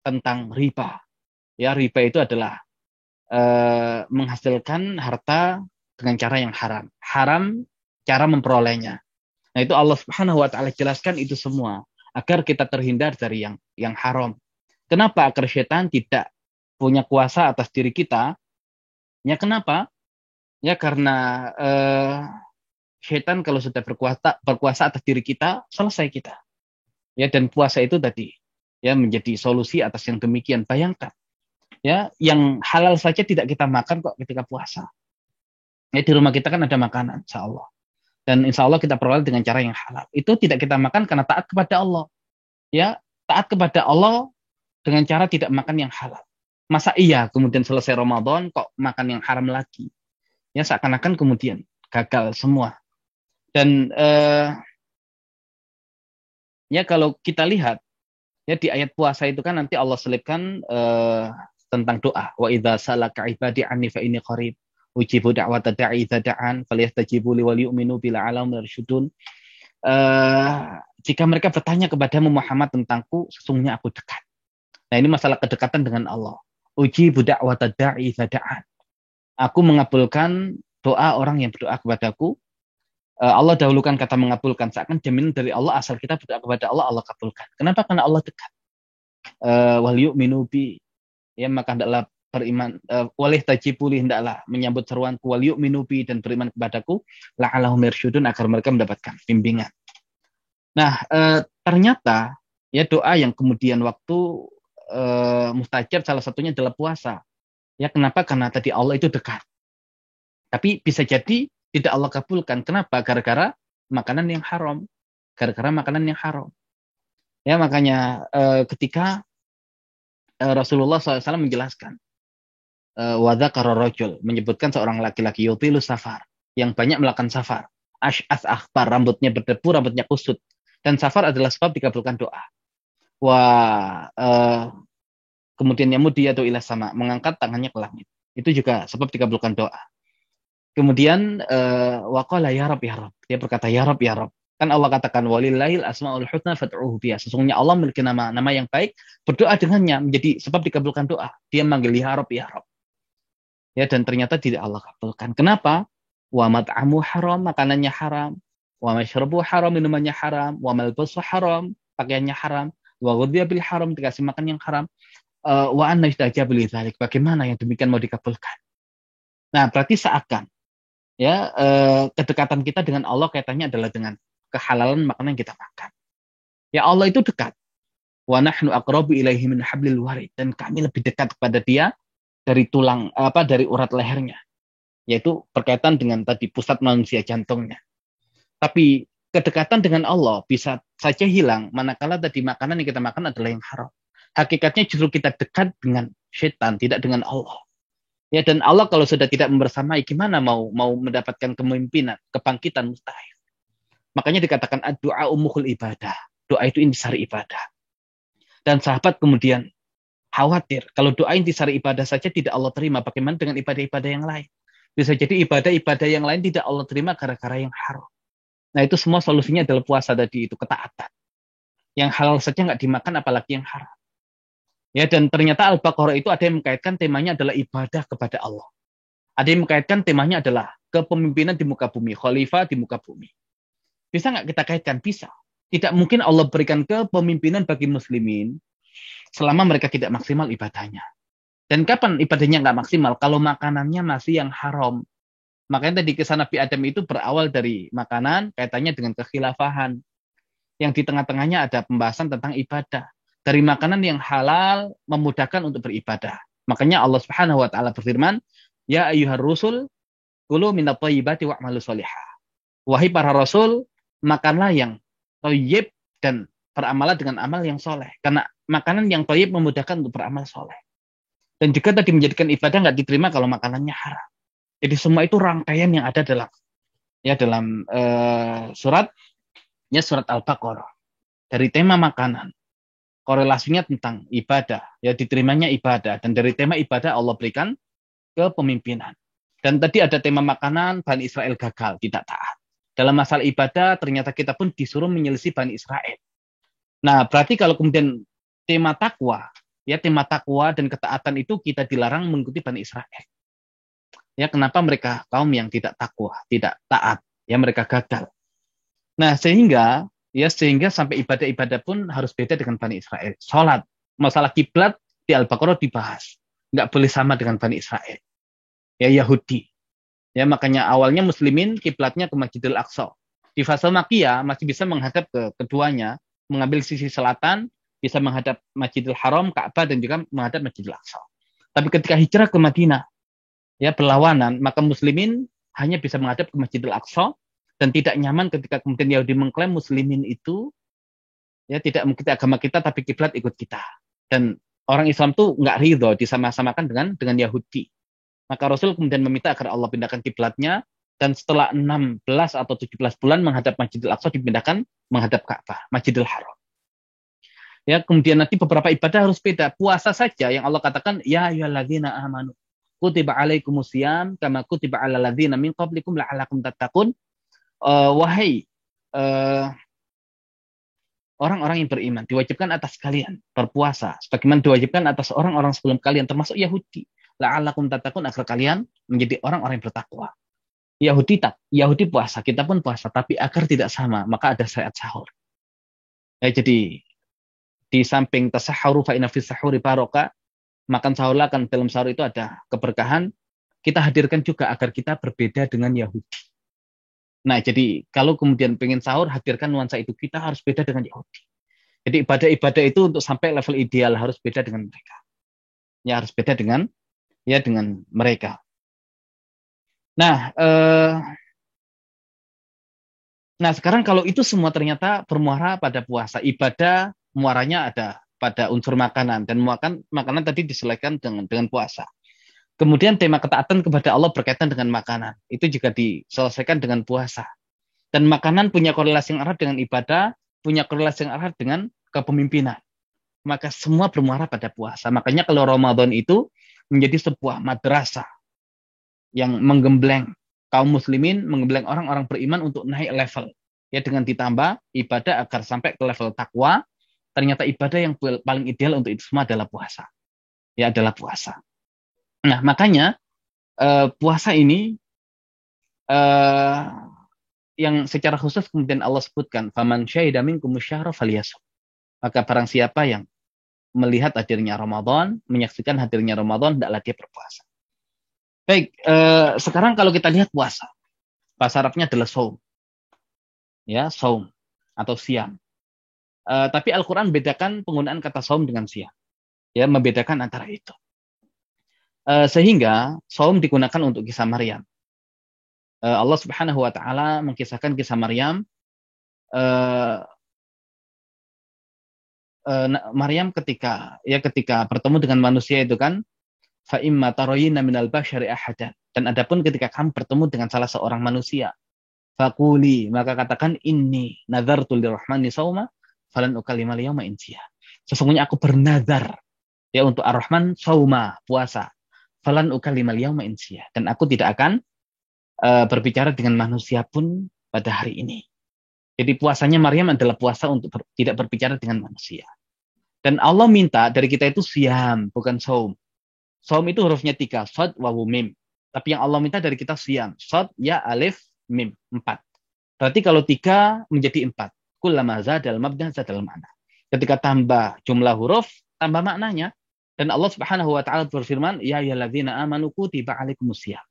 tentang riba. Ya, riba itu adalah menghasilkan harta dengan cara yang haram. Haram cara memperolehnya. Nah, itu Allah Subhanahu wa taala jelaskan itu semua agar kita terhindar dari yang haram. Kenapa? Agar setan tidak punya kuasa atas diri kita. Ya, kenapa? Ya karena setan kalau sudah berkuasa atas diri kita, selesai kita. Ya, dan puasa itu tadi ya menjadi solusi atas yang demikian. Bayangkan, ya, yang halal saja tidak kita makan kok ketika puasa. Ya, di rumah kita kan ada makanan, insya Allah. Dan insya Allah kita peroleh dengan cara yang halal. Itu tidak kita makan karena taat kepada Allah. Ya, taat kepada Allah dengan cara tidak makan yang halal. Masa iya kemudian selesai Ramadan kok makan yang haram lagi? Ya, seakan-akan kemudian gagal semua. Dan ya kalau kita lihat ya di ayat puasa itu kan nanti Allah selipkan tentang doa. Wa idza salaka ibadi anni fa inni qarib ujibu da'wata da'i idza da'an falyastajibu li wal yu'minu bil alam yarshudun. Jika mereka bertanya kepadamu Muhammad tentangku, sesungguhnya aku dekat. Nah, ini masalah kedekatan dengan Allah. Ujibu da'wata da'i idza da'an. Aku mengabulkan doa orang yang berdoa kepadaku. Allah dahulukan kata mengabulkan, seakan jaminan dari Allah, asal kita berdoa kepada Allah, Allah kabulkan. Kenapa? Karena Allah dekat. Wal yu'minu bi, ya, maka hendaklah beriman, walih tajibuli, hendaklah menyambut seruanku, wal yu'minu bi, dan beriman kepadaku, la'allahum yarsyudun, agar mereka mendapatkan bimbingan. Nah, ternyata ya doa yang kemudian waktu mustajab salah satunya adalah puasa. Ya, kenapa? Karena tadi Allah itu dekat. Tapi bisa jadi tidak Allah kabulkan. Kenapa? Gara-gara makanan yang haram. Gara-gara makanan yang haram. Ya, makanya ketika Rasulullah SAW menjelaskan, wa dzakara rajul, menyebutkan seorang laki-laki yutilu safar, yang banyak melakukan safar. Ash'ats akhbar, rambutnya berdebu, rambutnya kusut. Dan safar adalah sebab dikabulkan doa. Kemudian yamudiyadu ila sama, mengangkat tangannya ke langit. Itu juga sebab dikabulkan doa. Kemudian waqala ya Rabb ya Rabb. Dia berkata ya Rabb ya Rabb. Kan Allah katakan walillahil asmaul husna fad'uhu biha. Sesungguhnya Allah memiliki nama yang baik, berdoa dengannya menjadi sebab dikabulkan doa. Dia manggil ya Rabb ya Rabb. Ya, dan ternyata tidak Allah kabulkan. Kenapa? Wa mat'amu haram, makanannya haram. Wa masyrabu haram, minumannya haram. Wa malbasu haram, pakaiannya haram. Wa ghudhiya bil haram, dikasih makan yang haram. Wa anna yustajabu li dzalik. Bagaimana yang demikian mau dikabulkan? Nah, berarti seakan ya kedekatan kita dengan Allah kaitannya adalah dengan kehalalan makanan yang kita makan. Ya, Allah itu dekat. Wa nahnu aqrabu ilaihi min hablil warid, dan kami lebih dekat kepada Dia dari dari urat lehernya. Yaitu berkaitan dengan tadi pusat manusia, jantungnya. Tapi kedekatan dengan Allah bisa saja hilang manakala tadi makanan yang kita makan adalah yang haram. Hakikatnya justru kita dekat dengan setan, tidak dengan Allah. Ya, dan Allah kalau sudah tidak membersamai, gimana mau mendapatkan kepemimpinan, kebangkitan, mustahil. Makanya dikatakan doa umuhul ibadah. Doa itu intisari ibadah. Dan sahabat kemudian khawatir, kalau doa intisari ibadah saja tidak Allah terima, bagaimana dengan ibadah-ibadah yang lain? Bisa jadi ibadah-ibadah yang lain tidak Allah terima gara-gara yang haram. Nah, itu semua solusinya adalah puasa tadi, itu ketaatan. Yang halal saja nggak dimakan, apalagi yang haram. Ya, dan ternyata Al-Baqarah itu ada yang mengkaitkan temanya adalah ibadah kepada Allah. Ada yang mengkaitkan temanya adalah kepemimpinan di muka bumi, khalifah di muka bumi. Bisa nggak kita kaitkan? Bisa. Tidak mungkin Allah berikan kepemimpinan bagi muslimin selama mereka tidak maksimal ibadahnya. Dan kapan ibadahnya nggak maksimal? Kalau makanannya masih yang haram. Makanya tadi kisah Nabi Adam itu berawal dari makanan, kaitannya dengan kekhilafahan. Yang di tengah-tengahnya ada pembahasan tentang ibadah. Dari makanan yang halal memudahkan untuk beribadah. Makanya Allah Subhanahu wa taala berfirman, "Ya ayyuhar rusul, kulu minat thayyibati wa'malu sholihah." Wahai para rasul, makanlah yang thayyib dan beramalah dengan amal yang soleh. Karena makanan yang thayyib memudahkan untuk beramal soleh. Dan juga tadi menjadikan ibadah nggak diterima kalau makanannya haram. Jadi semua itu rangkaian yang ada dalam surat Al-Baqarah. Dari tema makanan, korelasinya tentang ibadah, ya diterimanya ibadah, dan dari tema ibadah Allah berikan kepemimpinan. Dan tadi ada tema makanan, Bani Israel gagal, tidak taat. Dalam masalah ibadah, ternyata kita pun disuruh menyelisih Bani Israel. Nah, berarti kalau kemudian tema takwa dan ketaatan itu kita dilarang mengikuti Bani Israel. Ya, kenapa mereka kaum yang tidak takwa, tidak taat, ya mereka gagal. Nah, sehingga sampai ibadah-ibadah pun harus beda dengan Bani Israel. Salat, masalah kiblat di Al-Baqarah dibahas. Nggak boleh sama dengan Bani Israel. Ya, Yahudi. Ya, makanya awalnya muslimin kiblatnya ke Masjidil Aqsa. Di fase Makkiyah masih bisa menghadap ke keduanya, mengambil sisi selatan, bisa menghadap Masjidil Haram, Ka'bah, dan juga menghadap Masjidil Aqsa. Tapi ketika hijrah ke Madinah, ya berlawanan, maka muslimin hanya bisa menghadap ke Masjidil Aqsa, dan tidak nyaman ketika kemudian Yahudi mengklaim muslimin itu ya tidak mengikuti agama kita tapi kiblat ikut kita. Dan orang Islam tuh nggak ridho disama-samakan dengan Yahudi. Maka Rasul kemudian meminta agar Allah pindahkan kiblatnya, dan setelah 16 atau 17 bulan menghadap Masjidil Aqsa dipindahkan menghadap Ka'bah, Masjidil Haram. Ya, kemudian nanti beberapa ibadah harus beda. Puasa saja yang Allah katakan ya ayyuhalladzina amanu kutiba alaikumusiyam kama kutiba alal ladzina min qablikum la'allakum tattaqun. Wahai orang-orang yang beriman, diwajibkan atas kalian berpuasa sebagaimana diwajibkan atas orang-orang sebelum kalian, termasuk Yahudi. La'allakum tattaqun, agar kalian menjadi orang-orang yang bertakwa. Yahudi puasa, kita pun puasa, tapi agar tidak sama, maka ada syariat sahur. Ya, jadi di samping tasahhuru fa inna fis sahuri barokah, makan sahurlah, kan dalam sahur itu ada keberkahan. Kita hadirkan juga agar kita berbeda dengan Yahudi. Nah, jadi kalau kemudian pengen sahur, hadirkan nuansa itu. Kita harus beda dengan Yahudi. Jadi ibadah-ibadah itu untuk sampai level ideal harus beda dengan mereka. Ya, harus beda dengan mereka. Nah, sekarang kalau itu semua ternyata bermuara pada puasa. Ibadah muaranya ada pada unsur makanan, dan makanan tadi disesuaikan dengan puasa. Kemudian tema ketaatan kepada Allah berkaitan dengan makanan. Itu juga diselesaikan dengan puasa. Dan makanan punya korelasi yang erat dengan ibadah, punya korelasi yang erat dengan kepemimpinan. Maka semua bermuara pada puasa. Makanya kalau Ramadan itu menjadi sebuah madrasah yang menggembleng kaum muslimin, menggembleng orang-orang beriman untuk naik level. Ya, dengan ditambah ibadah agar sampai ke level takwa. Ternyata ibadah yang paling ideal untuk itu semua adalah puasa. Ya, adalah puasa. Nah, makanya puasa ini yang secara khusus kemudian Allah sebutkan, faman syahida minkum syahra falyasum. Maka barang siapa yang melihat hadirnya Ramadan, menyaksikan hadirnya Ramadan, hendaklah dia berpuasa. Baik, sekarang kalau kita lihat puasa, bahasa Arabnya adalah saum. Ya, saum atau siam. Tapi Al-Qur'an bedakan penggunaan kata saum dengan siam. Ya, membedakan antara itu. Sehingga saum digunakan untuk kisah Maryam. Allah Subhanahu wa taala mengkisahkan kisah Maryam. Maryam ketika bertemu dengan manusia itu kan, fa imma tarayna minal bashari ahadan. Dan adapun ketika kamu bertemu dengan salah seorang manusia, faquli, maka katakan inni nadzartu lirrahmani shauma falan ukallima al-yawma insiya. Sesungguhnya aku bernazar ya untuk Ar-Rahman shauma, puasa. Falan ukallima al-yawma insiya, dan aku tidak akan berbicara dengan manusia pun pada hari ini. Jadi puasanya Maryam adalah puasa untuk tidak berbicara dengan manusia. Dan Allah minta dari kita itu siam, bukan saum. Saum itu hurufnya 3, shad, wawu, mim. Tapi yang Allah minta dari kita siam, shad, ya, alif, mim, 4. Berarti kalau 3 menjadi 4. Kullama zadal mabda zadal makna. Ketika tambah jumlah huruf, tambah maknanya. Dan Allah Subhanahu wa taala berfirman, ya ayyuhalladzina amanu kutiba alaikumusiyam.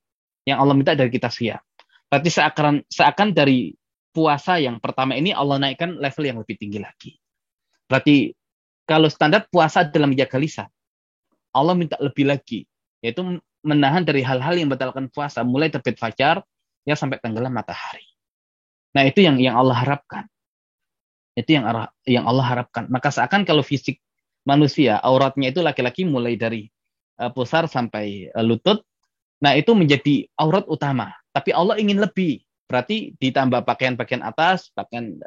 Yang Allah minta dari kita siam. Berarti seakan dari puasa yang pertama ini Allah naikkan level yang lebih tinggi lagi. Berarti kalau standar puasa dalam menjaga lisan, Allah minta lebih lagi, yaitu menahan dari hal-hal yang membatalkan puasa, mulai terbit fajar ya sampai tenggelam matahari. Nah, itu yang Allah harapkan. Itu yang Allah harapkan. Maka seakan kalau fisik manusia, auratnya itu laki-laki mulai dari pusar sampai lutut, nah itu menjadi aurat utama. Tapi Allah ingin lebih. Berarti ditambah pakaian-pakaian atas, pakaian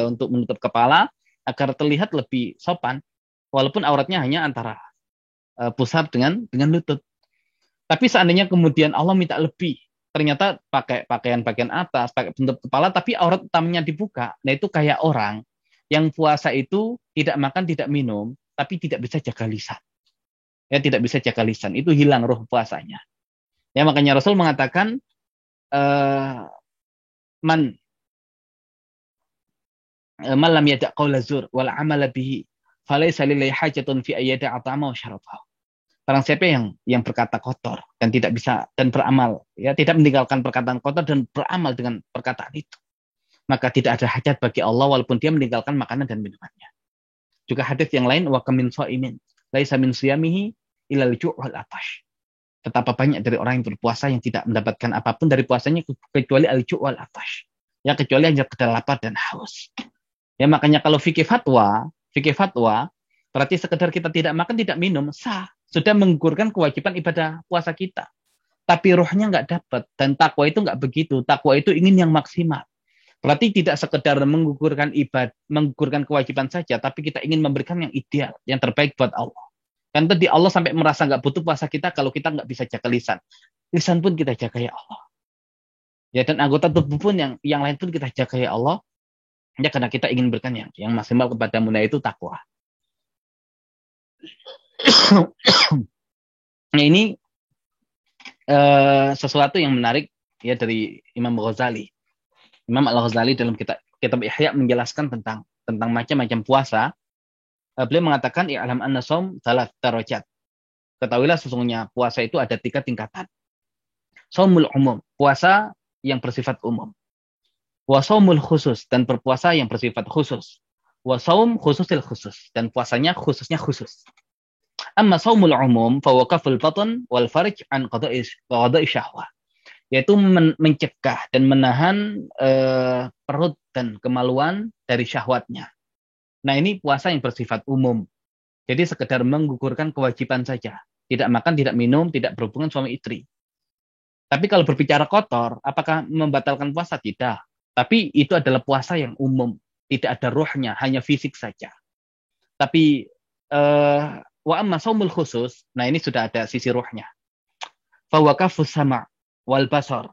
untuk menutup kepala, agar terlihat lebih sopan. Walaupun auratnya hanya antara pusar dengan lutut. Tapi seandainya kemudian Allah minta lebih, ternyata pakai pakaian-pakaian atas, pakai penutup kepala, tapi aurat utamanya dibuka. Nah itu kayak orang yang puasa itu tidak makan, tidak minum, tapi tidak bisa jaga lisan. Ya tidak bisa jaga lisan, itu hilang roh puasanya. Ya makanya Rasul mengatakan man lam yada' qaula zur wal amala bihi falaysa lillahi hajatun fi ayyada at'ama wa syarafahu. Barang siapa yang berkata kotor dan tidak bisa dan beramal, ya tidak meninggalkan perkataan kotor dan beramal dengan perkataan itu, maka tidak ada hajat bagi Allah walaupun dia meninggalkan makanan dan minumannya. Juga hadis yang lain, wa kamin shaimin laisa min siyamihi ilal ju' wal atash. Betapa banyak dari orang yang berpuasa yang tidak mendapatkan apapun dari puasanya kecuali al-ju' wal atash. Ya kecuali hanya kedal lapar dan haus. Ya makanya kalau fikih fatwa berarti sekedar kita tidak makan, tidak minum, sah. Sudah menggugurkan kewajiban ibadah puasa kita. Tapi rohnya nggak dapat. Dan takwa itu nggak begitu. Takwa itu ingin yang maksimal. Berarti tidak sekedar menggugurkan kewajiban saja, tapi kita ingin memberikan yang ideal, yang terbaik buat Allah. Kan tadi Allah sampai merasa nggak butuh puasa kita kalau kita nggak bisa jaga lisan. Lisan pun kita jaga ya Allah. Ya dan anggota tubuh pun yang lain pun kita jaga ya Allah. Ya karena kita ingin berikan yang maksimal kepadamu, yaitu takwa. Nah ini sesuatu yang menarik ya dari Imam Ghazali. Imam Al-Ghazali dalam kitab Ihya menjelaskan tentang macam-macam puasa. Beliau mengatakan i'lam anna shaum thalath darajat. Ketahuilah sesungguhnya puasa itu ada 3 tingkatan. Shaumul umum, puasa yang bersifat umum. Wa shaumul khusus, dan berpuasa yang bersifat khusus. Wa shaum khususil khusus, dan puasanya khususnya khusus. Amma shaumul umum fa waqaful batn wal farj an qada'i syahwah. Yaitu mencegah dan menahan perut dan kemaluan dari syahwatnya. Nah ini puasa yang bersifat umum. Jadi sekedar menggugurkan kewajiban saja. Tidak makan, tidak minum, tidak berhubungan suami istri. Tapi kalau berbicara kotor, apakah membatalkan puasa? Tidak. Tapi itu adalah puasa yang umum. Tidak ada ruhnya, hanya fisik saja. Tapi wa amma shaumul khusus, nah ini sudah ada sisi ruhnya. Fa waqafus sama' wal basar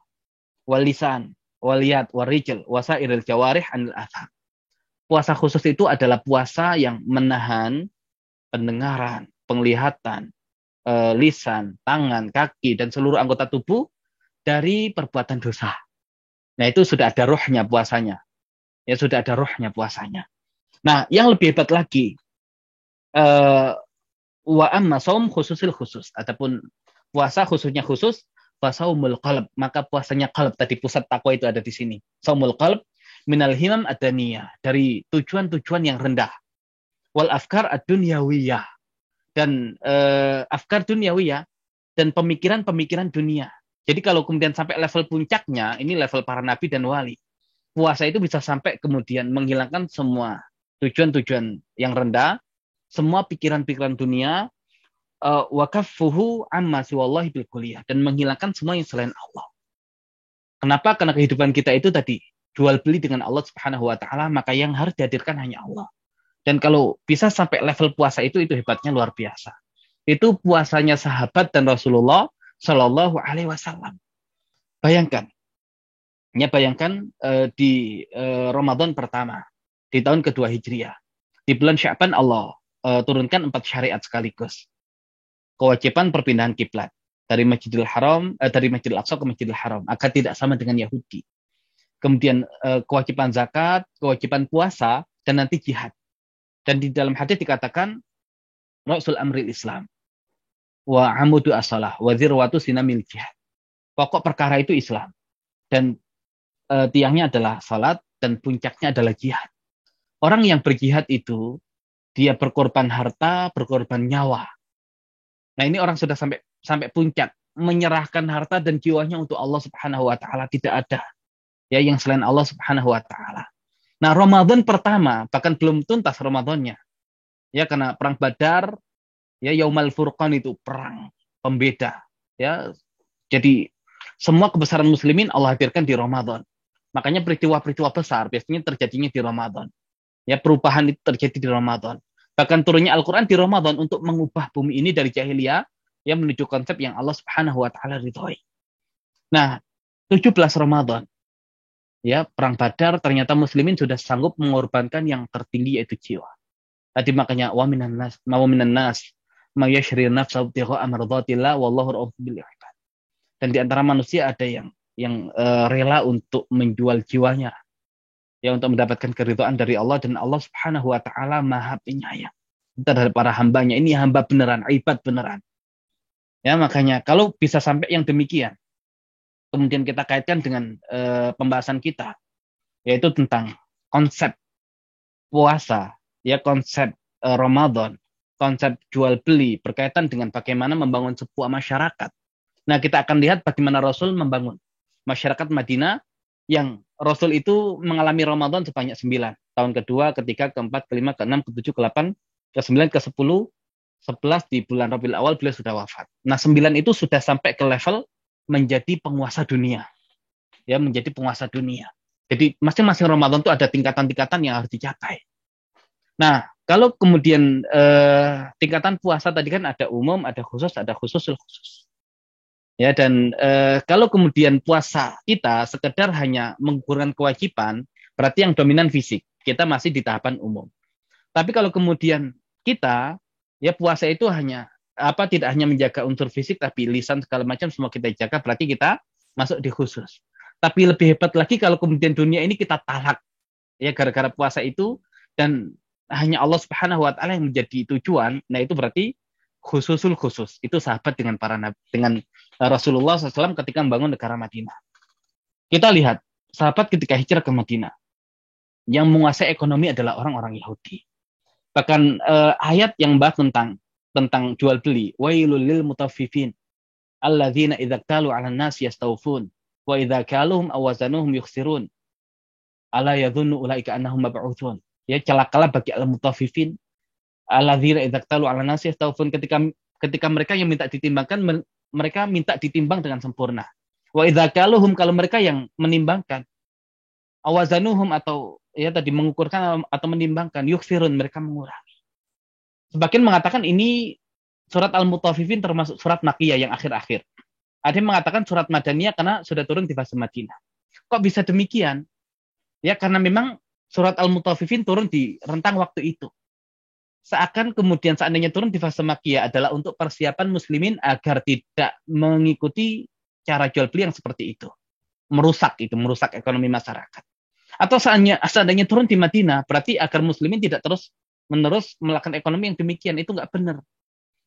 wal lisan wal yad wal rijl wasairil jawarih anil atham. Puasa khusus itu adalah puasa yang menahan pendengaran, penglihatan, lisan, tangan, kaki dan seluruh anggota tubuh dari perbuatan dosa. Nah, itu sudah ada ruhnya puasanya. Ya sudah ada ruhnya puasanya. Nah, yang lebih hebat lagi wa amma shaum khususil khusus. Adapun puasa khususnya khusus fasaumul qalb, maka puasanya qalb, tadi pusat takwa itu ada di sini. Saumul qalb minal himam adaniyah, dari tujuan-tujuan yang rendah. Wal afkar ad-dunyawiyah, dan afkar dunyawiyah dan pemikiran-pemikiran dunia. Jadi kalau kemudian sampai level puncaknya, ini level para nabi dan wali. Puasa itu bisa sampai kemudian menghilangkan semua tujuan-tujuan yang rendah, semua pikiran-pikiran dunia, wakaffuhu amma siwallahi bil kulliyah, dan menghilangkan semua yang selain Allah. Kenapa? Karena kehidupan kita itu tadi jual beli dengan Allah Subhanahu wa taala, maka yang harus dihadirkan hanya Allah. Dan kalau bisa sampai level puasa itu hebatnya luar biasa. Itu puasanya sahabat dan Rasulullah Shallallahu alaihi wasallam. Bayangkan. Ya bayangkan di Ramadan pertama, di tahun kedua Hijriah, di bulan Sya'ban Allah turunkan 4 syariat sekaligus. Kewajiban perpindahan kiblat dari Masjidil Haram, dari Masjidil Aqsa ke Masjidil Haram agar tidak sama dengan Yahudi. Kemudian kewajiban zakat, kewajiban puasa, dan nanti jihad. Dan di dalam hadis dikatakan Rasul Amril Islam wa amudu as-salah wa zirwatu sinamil jihad. Pokok perkara itu Islam dan tiangnya adalah salat dan puncaknya adalah jihad. Orang yang berjihad itu dia berkorban harta, berkorban nyawa. Nah, ini orang sudah sampai puncak, menyerahkan harta dan jiwanya untuk Allah Subhanahu wa taala, tidak ada ya yang selain Allah Subhanahu wa taala. Nah, Ramadan pertama bahkan belum tuntas Ramadannya. Ya karena perang Badar, ya Yaumal Furqan itu perang pembeda, ya. Jadi semua kebesaran muslimin Allah hadirkan di Ramadan. Makanya peristiwa-peristiwa besar biasanya terjadinya di Ramadan. Ya, perubahan itu terjadi di Ramadan. Bahkan turunnya Al-Quran di Ramadan untuk mengubah bumi ini dari jahiliyah yang menuju konsep yang Allah Subhanahu wa taala ridhoi. Nah, 17 Ramadan, ya, perang Badar ternyata muslimin sudah sanggup mengorbankan yang tertinggi yaitu jiwa. Tadi makanya wa minan nas may yashri nafsa ibtigha amradatillah wallahu ra'ufun bil ibad. Dan di antara manusia ada yang rela untuk menjual jiwanya ya untuk mendapatkan keridhaan dari Allah, dan Allah Subhanahu wa taala Maha Penyayang terhadap para hambanya. Ini hamba beneran, ibad beneran. Ya, makanya kalau bisa sampai yang demikian, kemudian kita kaitkan dengan pembahasan kita, yaitu tentang konsep puasa, ya konsep Ramadan, konsep jual beli berkaitan dengan bagaimana membangun sebuah masyarakat. Nah, kita akan lihat bagaimana Rasul membangun masyarakat Madinah yang Rasul itu mengalami Ramadan sebanyak 9. Tahun kedua, ketiga, keempat, kelima, keenam, ketujuh, ke-8, ke-9, ke-10, 11 di bulan Rabiul Awal beliau sudah wafat. Nah, 9 itu sudah sampai ke level menjadi penguasa dunia. Ya, menjadi penguasa dunia. Jadi masing-masing Ramadan itu ada tingkatan-tingkatan yang harus dicapai. Nah, kalau kemudian tingkatan puasa tadi kan ada umum, ada khususul khusus. Ya, dan kalau kemudian puasa kita sekedar hanya menggugurkan kewajiban, berarti yang dominan fisik. Kita masih di tahapan umum. Tapi kalau kemudian kita ya puasa itu tidak hanya menjaga unsur fisik, tapi lisan segala macam semua kita jaga, berarti kita masuk di khusus. Tapi lebih hebat lagi kalau kemudian dunia ini kita talak ya gara-gara puasa itu, dan hanya Allah Subhanahu wa taala yang menjadi tujuan. Nah, itu berarti khususul khusus. Itu sahabat dengan para nabi, dengan Rasulullah SAW ketika membangun negara Madinah. Kita lihat sahabat ketika hijrah ke Madinah, yang menguasai ekonomi adalah orang-orang Yahudi. Bahkan ayat yang bahas tentang jual beli, wailul lil mutaffifin alladzina idza qalu 'alan nasi yastawfun wa idza kaluhum aw wazanuhum yukhsirun ala yadhunnu ulaika annahum mab'utsun. Ya, celakalah bagi al-mutaffifin alladzina idza qalu 'alan nasi yastawfun, ketika mereka yang minta ditimbangkan, mereka minta ditimbang dengan sempurna. Wa idza kaluhum, kalau mereka yang menimbangkan, awazanuhum, atau ya tadi mengukurkan atau menimbangkan, yukhsirun, mereka mengurangi. Sebagian mengatakan ini surat Al-Mutaffifin termasuk surat Makkiyah yang akhir-akhir. Ada yang mengatakan surat Madaniyah karena sudah turun di fase Madinah. Kok bisa demikian? Ya karena memang surat Al-Mutaffifin turun di rentang waktu itu. Seakan kemudian seandainya turun di fase Makkiyah adalah untuk persiapan muslimin agar tidak mengikuti cara jual beli yang seperti itu. Merusak ekonomi masyarakat. Atau seandainya turun di Madinah, berarti agar muslimin tidak terus-menerus melakukan ekonomi yang demikian. Itu nggak benar.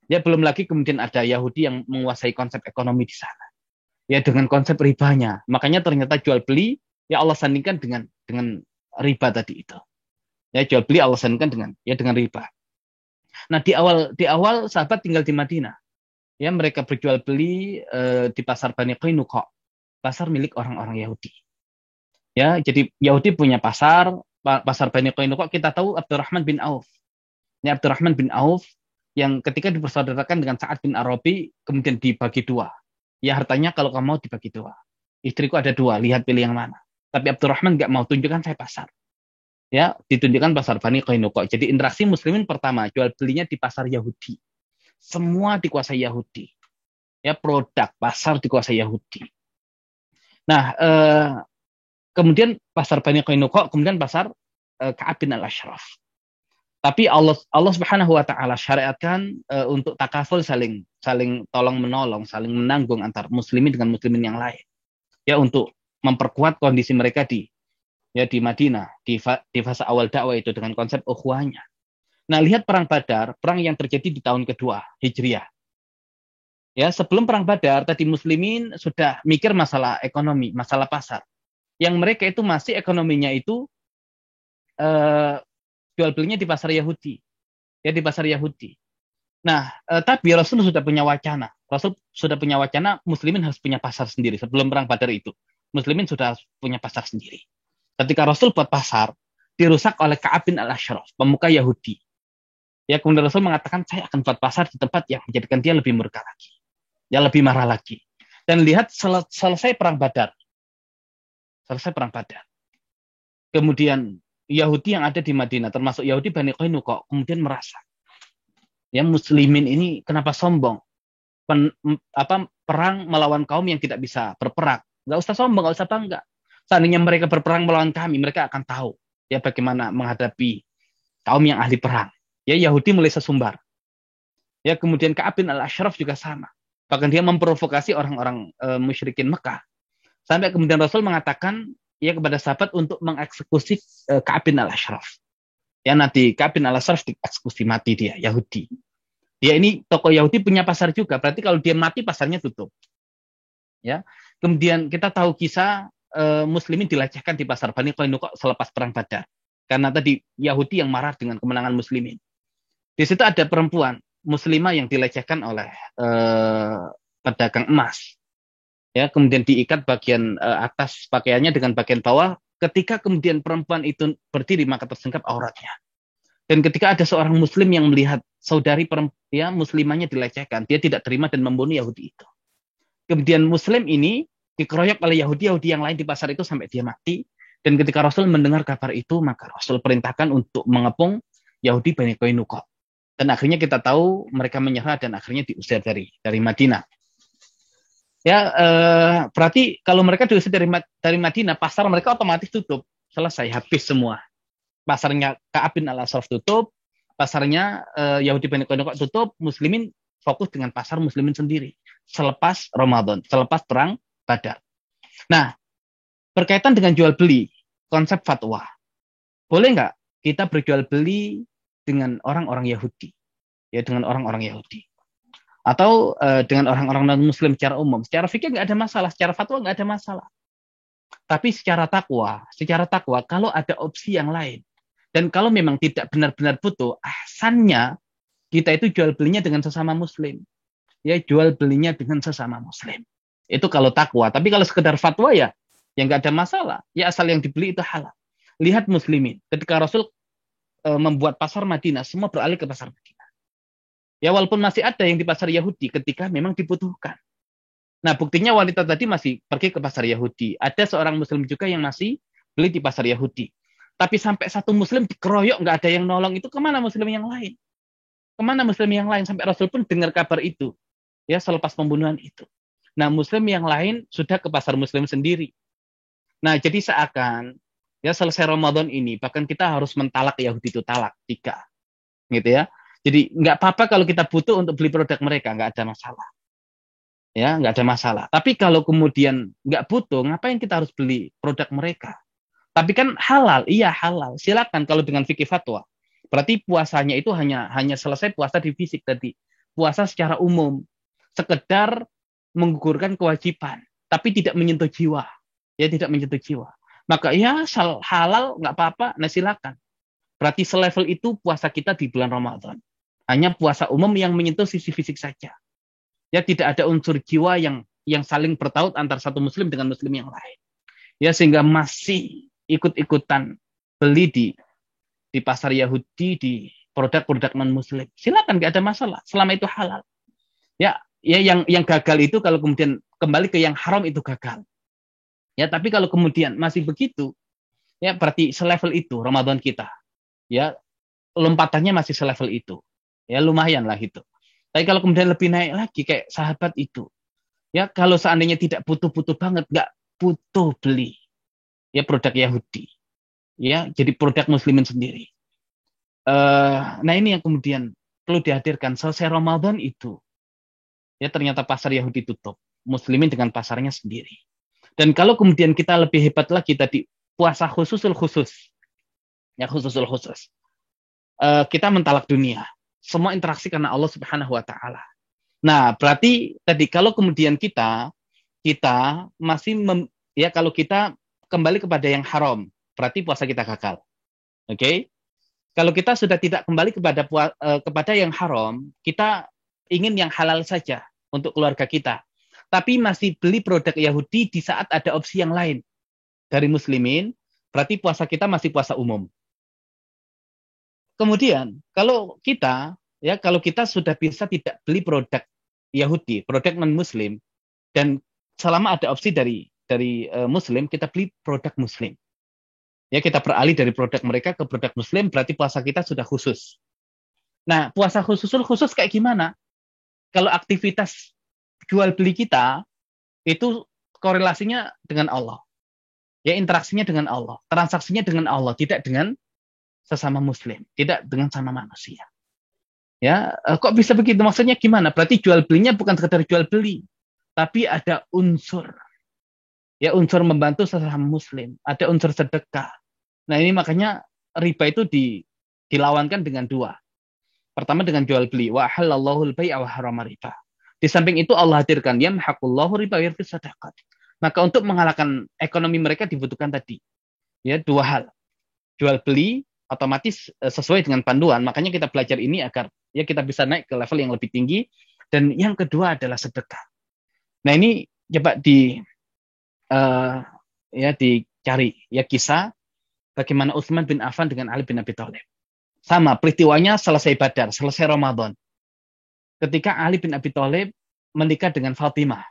Ya, belum lagi kemudian ada Yahudi yang menguasai konsep ekonomi di sana. Ya, dengan konsep ribanya. Makanya ternyata jual beli, ya Allah sandingkan dengan riba tadi itu. Ya, jual beli Allah sandingkan dengan riba. Nah, di awal sahabat tinggal di Madinah. Ya, mereka berjual beli di pasar Bani Qainuqa, pasar milik orang-orang Yahudi. Ya, jadi Yahudi punya pasar Bani Qainuqa. Kita tahu Abdurrahman bin Auf. Ini Abdurrahman bin Auf yang ketika dipersaudarakan dengan Sa'ad bin Arabi kemudian dibagi dua. Ya, hartanya kalau kamu mau dibagi dua. Istriku ada dua, lihat pilih yang mana. Tapi Abdurrahman nggak mau, tunjukkan saya pasar. Ya, ditunjukkan pasar Bani Qainuqa. Jadi interaksi muslimin pertama jual belinya di pasar Yahudi. Semua dikuasai Yahudi. Ya, produk pasar dikuasai Yahudi. Nah, kemudian pasar Bani Qainuqa, kemudian pasar Ka'ab bin al-Ashraf. Tapi Allah Subhanahu wa taala syariatkan untuk takaful, saling tolong menolong, saling menanggung antar muslimin dengan muslimin yang lain. Ya, untuk memperkuat kondisi mereka di Madinah di fase awal dakwah itu dengan konsep ukhuwahnya. Nah, lihat perang Badar, perang yang terjadi di tahun kedua Hijriah. Ya, sebelum perang Badar tadi muslimin sudah mikir masalah ekonomi, masalah pasar. Yang mereka itu masih ekonominya itu jual belinya di pasar Yahudi. Ya, di pasar Yahudi. Nah, tapi Rasul sudah punya wacana. Rasul sudah punya wacana muslimin harus punya pasar sendiri sebelum perang Badar itu. Muslimin sudah punya pasar sendiri. Ketika Rasul buat pasar, dirusak oleh Ka'ab bin al-Ashraf, pemuka Yahudi. Ya, kemudian Rasul mengatakan, saya akan buat pasar di tempat yang menjadikan dia lebih murka lagi. Ya, lebih marah lagi. Dan lihat selesai perang Badar. Selesai perang Badar. Kemudian Yahudi yang ada di Madinah, termasuk Yahudi Bani Qainuqa, kemudian merasa, ya muslimin ini kenapa sombong? Perang melawan kaum yang tidak bisa berperang. Nggak usah sombong, nggak usah bangga. Seandainya mereka berperang melawan kami, mereka akan tahu ya bagaimana menghadapi kaum yang ahli perang. Ya, Yahudi mulai sesumbar. Ya, kemudian Ka'ab bin al-Ashraf juga sama. Bahkan dia memprovokasi orang-orang musyrikin Mekah. Sampai kemudian Rasul mengatakan ya kepada sahabat untuk mengeksekusi Ka'ab bin al-Ashraf. Ya, nanti Ka'ab bin al-Ashraf dieksekusi mati dia, Yahudi. Dia ini tokoh Yahudi punya pasar juga, berarti kalau dia mati pasarnya tutup. Ya. Kemudian kita tahu kisah muslimin dilecehkan di pasar Bani Qainuqa selepas perang Badar. Karena tadi Yahudi yang marah dengan kemenangan muslimin. Di situ ada perempuan muslimah yang dilecehkan oleh pedagang emas. Ya, kemudian diikat bagian atas pakaiannya dengan bagian bawah. Ketika kemudian perempuan itu berdiri, maka tersingkap auratnya. Dan ketika ada seorang muslim yang melihat saudari ya, muslimahnya dilecehkan, dia tidak terima dan membunuh Yahudi itu. Kemudian muslim ini dikeroyok oleh Yahudi yang lain di pasar itu sampai dia mati. Dan ketika Rasul mendengar kabar itu, maka Rasul perintahkan untuk mengepung Yahudi Bani Qainuqa. Dan akhirnya kita tahu mereka menyerah dan akhirnya diusir dari Madinah. Ya, berarti kalau mereka diusir dari Madinah, pasar mereka otomatis tutup. Selesai, habis semua. Pasarnya Ka'ab bin al-Ashraf tutup, pasarnya Yahudi Bani Qainuqa tutup, muslimin fokus dengan pasar muslimin sendiri. Selepas Ramadan, selepas perang Badar. Nah, berkaitan dengan jual beli, konsep fatwa. Boleh nggak kita berjual beli dengan orang-orang Yahudi? Ya, dengan orang-orang Yahudi. Atau dengan orang-orang non-muslim secara umum. Secara fikih nggak ada masalah, secara fatwa nggak ada masalah. Tapi secara takwa, kalau ada opsi yang lain, dan kalau memang tidak benar-benar butuh, ahsannya kita itu jual belinya dengan sesama muslim. Ya, jual belinya dengan sesama muslim. Itu kalau takwa. Tapi kalau sekedar fatwa ya nggak ada masalah. Ya, asal yang dibeli itu halal. Lihat muslimin. Ketika Rasul membuat pasar Madinah, semua beralih ke pasar Madinah. Ya, walaupun masih ada yang di pasar Yahudi ketika memang dibutuhkan. Nah, buktinya wanita tadi masih pergi ke pasar Yahudi. Ada seorang muslim juga yang masih beli di pasar Yahudi. Tapi sampai satu muslim dikeroyok, nggak ada yang nolong, itu kemana muslim yang lain? Kemana muslim yang lain? Sampai Rasul pun dengar kabar itu. Ya, selepas pembunuhan itu. Nah, muslim yang lain sudah ke pasar muslim sendiri. Nah, jadi seakan, ya selesai Ramadan ini, bahkan kita harus mentalak Yahudi itu, talak 3. Gitu ya. Jadi nggak apa-apa kalau kita butuh untuk beli produk mereka, nggak ada masalah. Ya, nggak ada masalah. Tapi kalau kemudian nggak butuh, ngapain kita harus beli produk mereka? Tapi kan halal, iya halal. Silakan kalau dengan fikih fatwa. Berarti puasanya itu hanya selesai puasa di fisik tadi. Puasa secara umum, sekedar menggugurkan kewajiban, tapi tidak menyentuh jiwa. Ya, tidak menyentuh jiwa. Maka ya halal nggak apa-apa, nah silakan. Berarti selevel itu puasa kita di bulan Ramadan. Hanya puasa umum yang menyentuh sisi fisik saja. Ya, tidak ada unsur jiwa yang saling bertaut antara satu muslim dengan muslim yang lain. Ya, sehingga masih ikut-ikutan beli di pasar Yahudi, di produk-produk non-muslim. Silakan, nggak ada masalah, selama itu halal. Ya, yang gagal itu kalau kemudian kembali ke yang haram itu gagal. Ya, tapi kalau kemudian masih begitu, ya berarti selevel itu Ramadan kita. Ya, lompatannya masih selevel itu. Ya, lumayan lah itu. Tapi kalau kemudian lebih naik lagi kayak sahabat itu. Ya, kalau seandainya tidak butuh-butuh banget, nggak butuh beli. ya produk Yahudi, ya jadi produk Muslimin sendiri. Nah ini yang kemudian perlu dihadirkan. Selesai Ramadan itu, ya ternyata pasar Yahudi tutup, Muslimin dengan pasarnya sendiri. Dan kalau kemudian kita lebih hebat lagi tadi puasa khususul khusus, ya khususul khusus, kita mentalak dunia, semua interaksi karena Allah Subhanahu Wa Taala. Nah berarti tadi kalau kemudian kita masih ya kalau kita kembali kepada yang haram, berarti puasa kita gagal. Oke? Okay? Kalau kita sudah tidak kembali kepada yang haram, kita ingin yang halal saja untuk keluarga kita. Tapi masih beli produk Yahudi di saat ada opsi yang lain dari Muslimin, berarti puasa kita masih puasa umum. Kemudian kalau kita sudah bisa tidak beli produk Yahudi, produk non Muslim, dan selama ada opsi dari Muslim, kita beli produk Muslim. Ya kita beralih dari produk mereka ke produk Muslim, berarti puasa kita sudah khusus. Nah, puasa khusus kayak gimana? Kalau aktivitas jual beli kita itu korelasinya dengan Allah. Ya interaksinya dengan Allah, transaksinya dengan Allah, tidak dengan sesama Muslim, tidak dengan sama manusia. Ya, kok bisa begitu? Maksudnya gimana? Berarti jual belinya bukan sekedar jual beli, tapi ada unsur. Ya unsur membantu sesama Muslim, ada unsur sedekah. Nah ini makanya riba itu dilawankan dengan dua. Pertama dengan jual beli. Wa halallahu al-bai'a wa harama riba. Di samping itu Allah hadirkan yamhaqullahu riba wa yurfis sadaqat. Maka untuk mengalahkan ekonomi mereka dibutuhkan tadi. Ya dua hal. Jual beli otomatis sesuai dengan panduan. Makanya kita belajar ini agar ya kita bisa naik ke level yang lebih tinggi. Dan yang kedua adalah sedekah. Nah ini coba dicari ya kisah bagaimana Utsman bin Affan dengan Ali bin Abi Thalib. Sama peristiwanya selesai Badar, selesai Ramadan. Ketika Ali bin Abi Thalib menikah dengan Fatimah.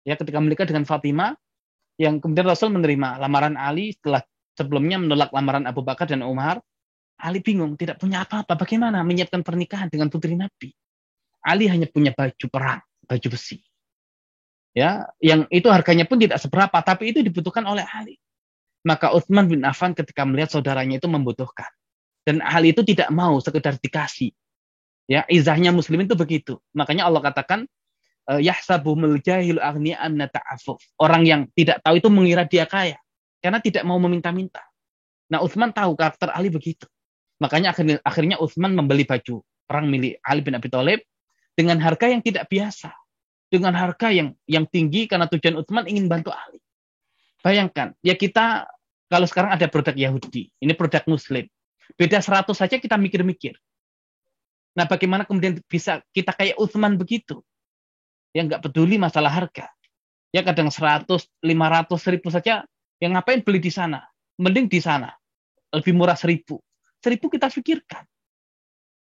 Ya, ketika menikah dengan Fatimah, yang kemudian Rasul menerima lamaran Ali setelah sebelumnya menolak lamaran Abu Bakar dan Umar. Ali bingung, tidak punya apa-apa. Bagaimana menyiapkan pernikahan dengan putri Nabi? Ali hanya punya baju perang, baju besi. Ya, yang itu harganya pun tidak seberapa, tapi itu dibutuhkan oleh Ali. Maka Utsman bin Affan ketika melihat saudaranya itu membutuhkan, dan Ali itu tidak mau sekedar dikasih. Ya, izahnya Muslim itu begitu. Makanya Allah katakan, yahsabuhumul jahilu aghniya anna ta'affuf. Orang yang tidak tahu itu mengira dia kaya karena tidak mau meminta-minta. Nah, Utsman tahu karakter Ali begitu. Makanya akhirnya Utsman membeli baju perang milik Ali bin Abi Thalib dengan harga yang tidak biasa. Dengan harga yang tinggi karena tujuan Utsman ingin bantu Ali. Bayangkan, ya kita kalau sekarang ada produk Yahudi, ini produk Muslim. Beda 100 saja kita mikir-mikir. Nah, bagaimana kemudian bisa kita kayak Utsman begitu? Yang nggak peduli masalah harga. Ya kadang 100, 500, 1000 saja, yang ngapain beli di sana? Mending di sana. Lebih murah 1000. 1000 kita pikirkan.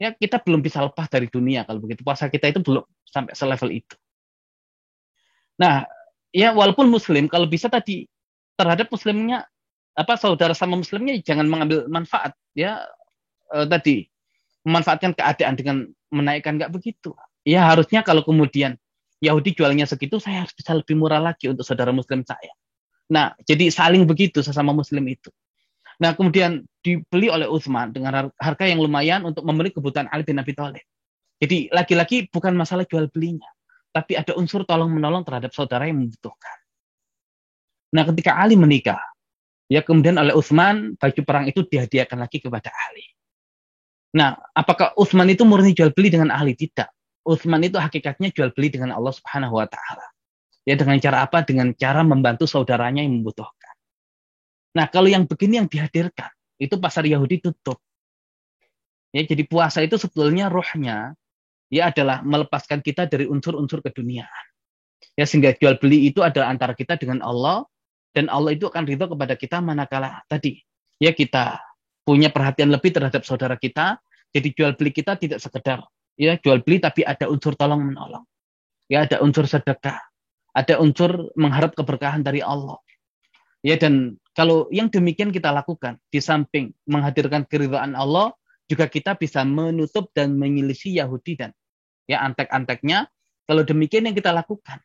Ya kita belum bisa lepas dari dunia kalau begitu. Puasa kita itu belum sampai selevel itu. Nah, ya walaupun Muslim, kalau bisa tadi terhadap Muslimnya, saudara sama Muslimnya jangan mengambil manfaat, ya tadi memanfaatkan keadaan dengan menaikkan, nggak begitu. Ya harusnya kalau kemudian Yahudi jualnya segitu, saya harus bisa lebih murah lagi untuk saudara Muslim saya. Nah, jadi saling begitu sesama Muslim itu. Nah, kemudian dibeli oleh Utsman dengan harga yang lumayan untuk memenuhi kebutuhan Ali bin Abi Thalib. Jadi lagi-lagi bukan masalah jual belinya, tapi ada unsur tolong-menolong terhadap saudara yang membutuhkan. Nah, ketika Ali menikah, ya kemudian oleh Utsman, baju perang itu dihadiahkan lagi kepada Ali. Nah, apakah Utsman itu murni jual beli dengan Ali? Tidak. Utsman itu hakikatnya jual beli dengan Allah Subhanahu wa Ta'ala. Ya, dengan cara apa? Dengan cara membantu saudaranya yang membutuhkan. Nah, kalau yang begini yang dihadirkan, itu pasar Yahudi tutup. Ya, jadi puasa itu sebetulnya rohnya ya adalah melepaskan kita dari unsur-unsur keduniaan. Ya, sehingga jual beli itu adalah antara kita dengan Allah, dan Allah itu akan ridho kepada kita manakala tadi ya kita punya perhatian lebih terhadap saudara kita. Jadi jual beli kita tidak sekedar ya jual beli, tapi ada unsur tolong menolong. Ya, ada unsur sedekah, ada unsur mengharap keberkahan dari Allah. Ya, dan kalau yang demikian kita lakukan, di samping menghadirkan keridhaan Allah, juga kita bisa menutup dan menyelisih Yahudi dan ya antek-anteknya. Kalau demikian yang kita lakukan,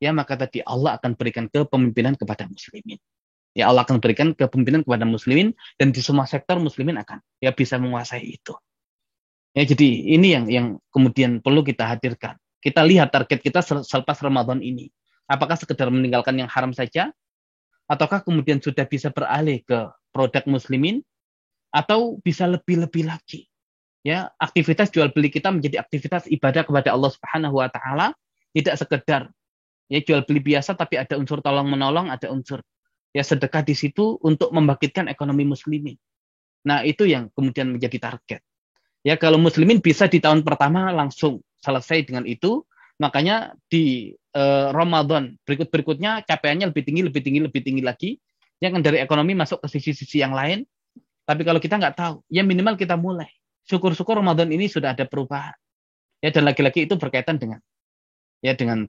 ya maka tadi Allah akan berikan kepemimpinan kepada muslimin. Ya Allah akan berikan kepemimpinan kepada muslimin dan di semua sektor muslimin akan ya bisa menguasai itu. Ya jadi ini yang kemudian perlu kita hadirkan. Kita lihat target kita selepas Ramadan ini. Apakah sekedar meninggalkan yang haram saja ataukah kemudian sudah bisa beralih ke produk muslimin atau bisa lebih-lebih lagi. Ya, aktivitas jual beli kita menjadi aktivitas ibadah kepada Allah Subhanahu wa taala, tidak sekedar ya jual beli biasa tapi ada unsur tolong menolong, ada unsur ya sedekah di situ untuk membangkitkan ekonomi muslimin. Nah, itu yang kemudian menjadi target. Ya, kalau muslimin bisa di tahun pertama langsung selesai dengan itu, makanya di Ramadan berikutnya capaiannya lebih tinggi, lebih tinggi, lebih tinggi lagi. Ya kan dari ekonomi masuk ke sisi-sisi yang lain. Tapi kalau kita nggak tahu, ya minimal kita mulai. Syukur-syukur Ramadan ini sudah ada perubahan. Ya dan lagi-lagi itu berkaitan dengan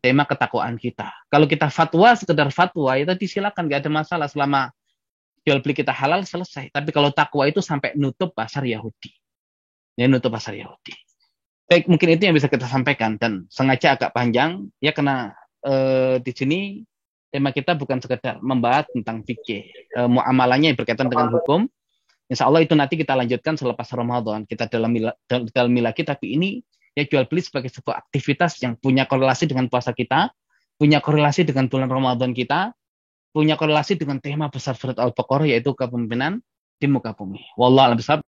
tema ketakwaan kita. Kalau kita fatwa sekedar fatwa, ya tadi silakan nggak ada masalah selama jual beli kita halal selesai. Tapi kalau takwa itu sampai nutup pasar Yahudi. Ya nutup pasar Yahudi. Baik, mungkin itu yang bisa kita sampaikan dan sengaja agak panjang ya karena di sini tema kita bukan sekedar membahas tentang fikih. Muamalahnya yang berkaitan dengan hukum. Insya Allah itu nanti kita lanjutkan selepas Ramadan. Kita dalami lagi, tapi ini ya jual beli sebagai sebuah aktivitas yang punya korelasi dengan puasa kita, punya korelasi dengan bulan Ramadan kita, punya korelasi dengan tema besar surat Al-Baqarah yaitu kepemimpinan di muka bumi. Wallahu a'lam bishawab.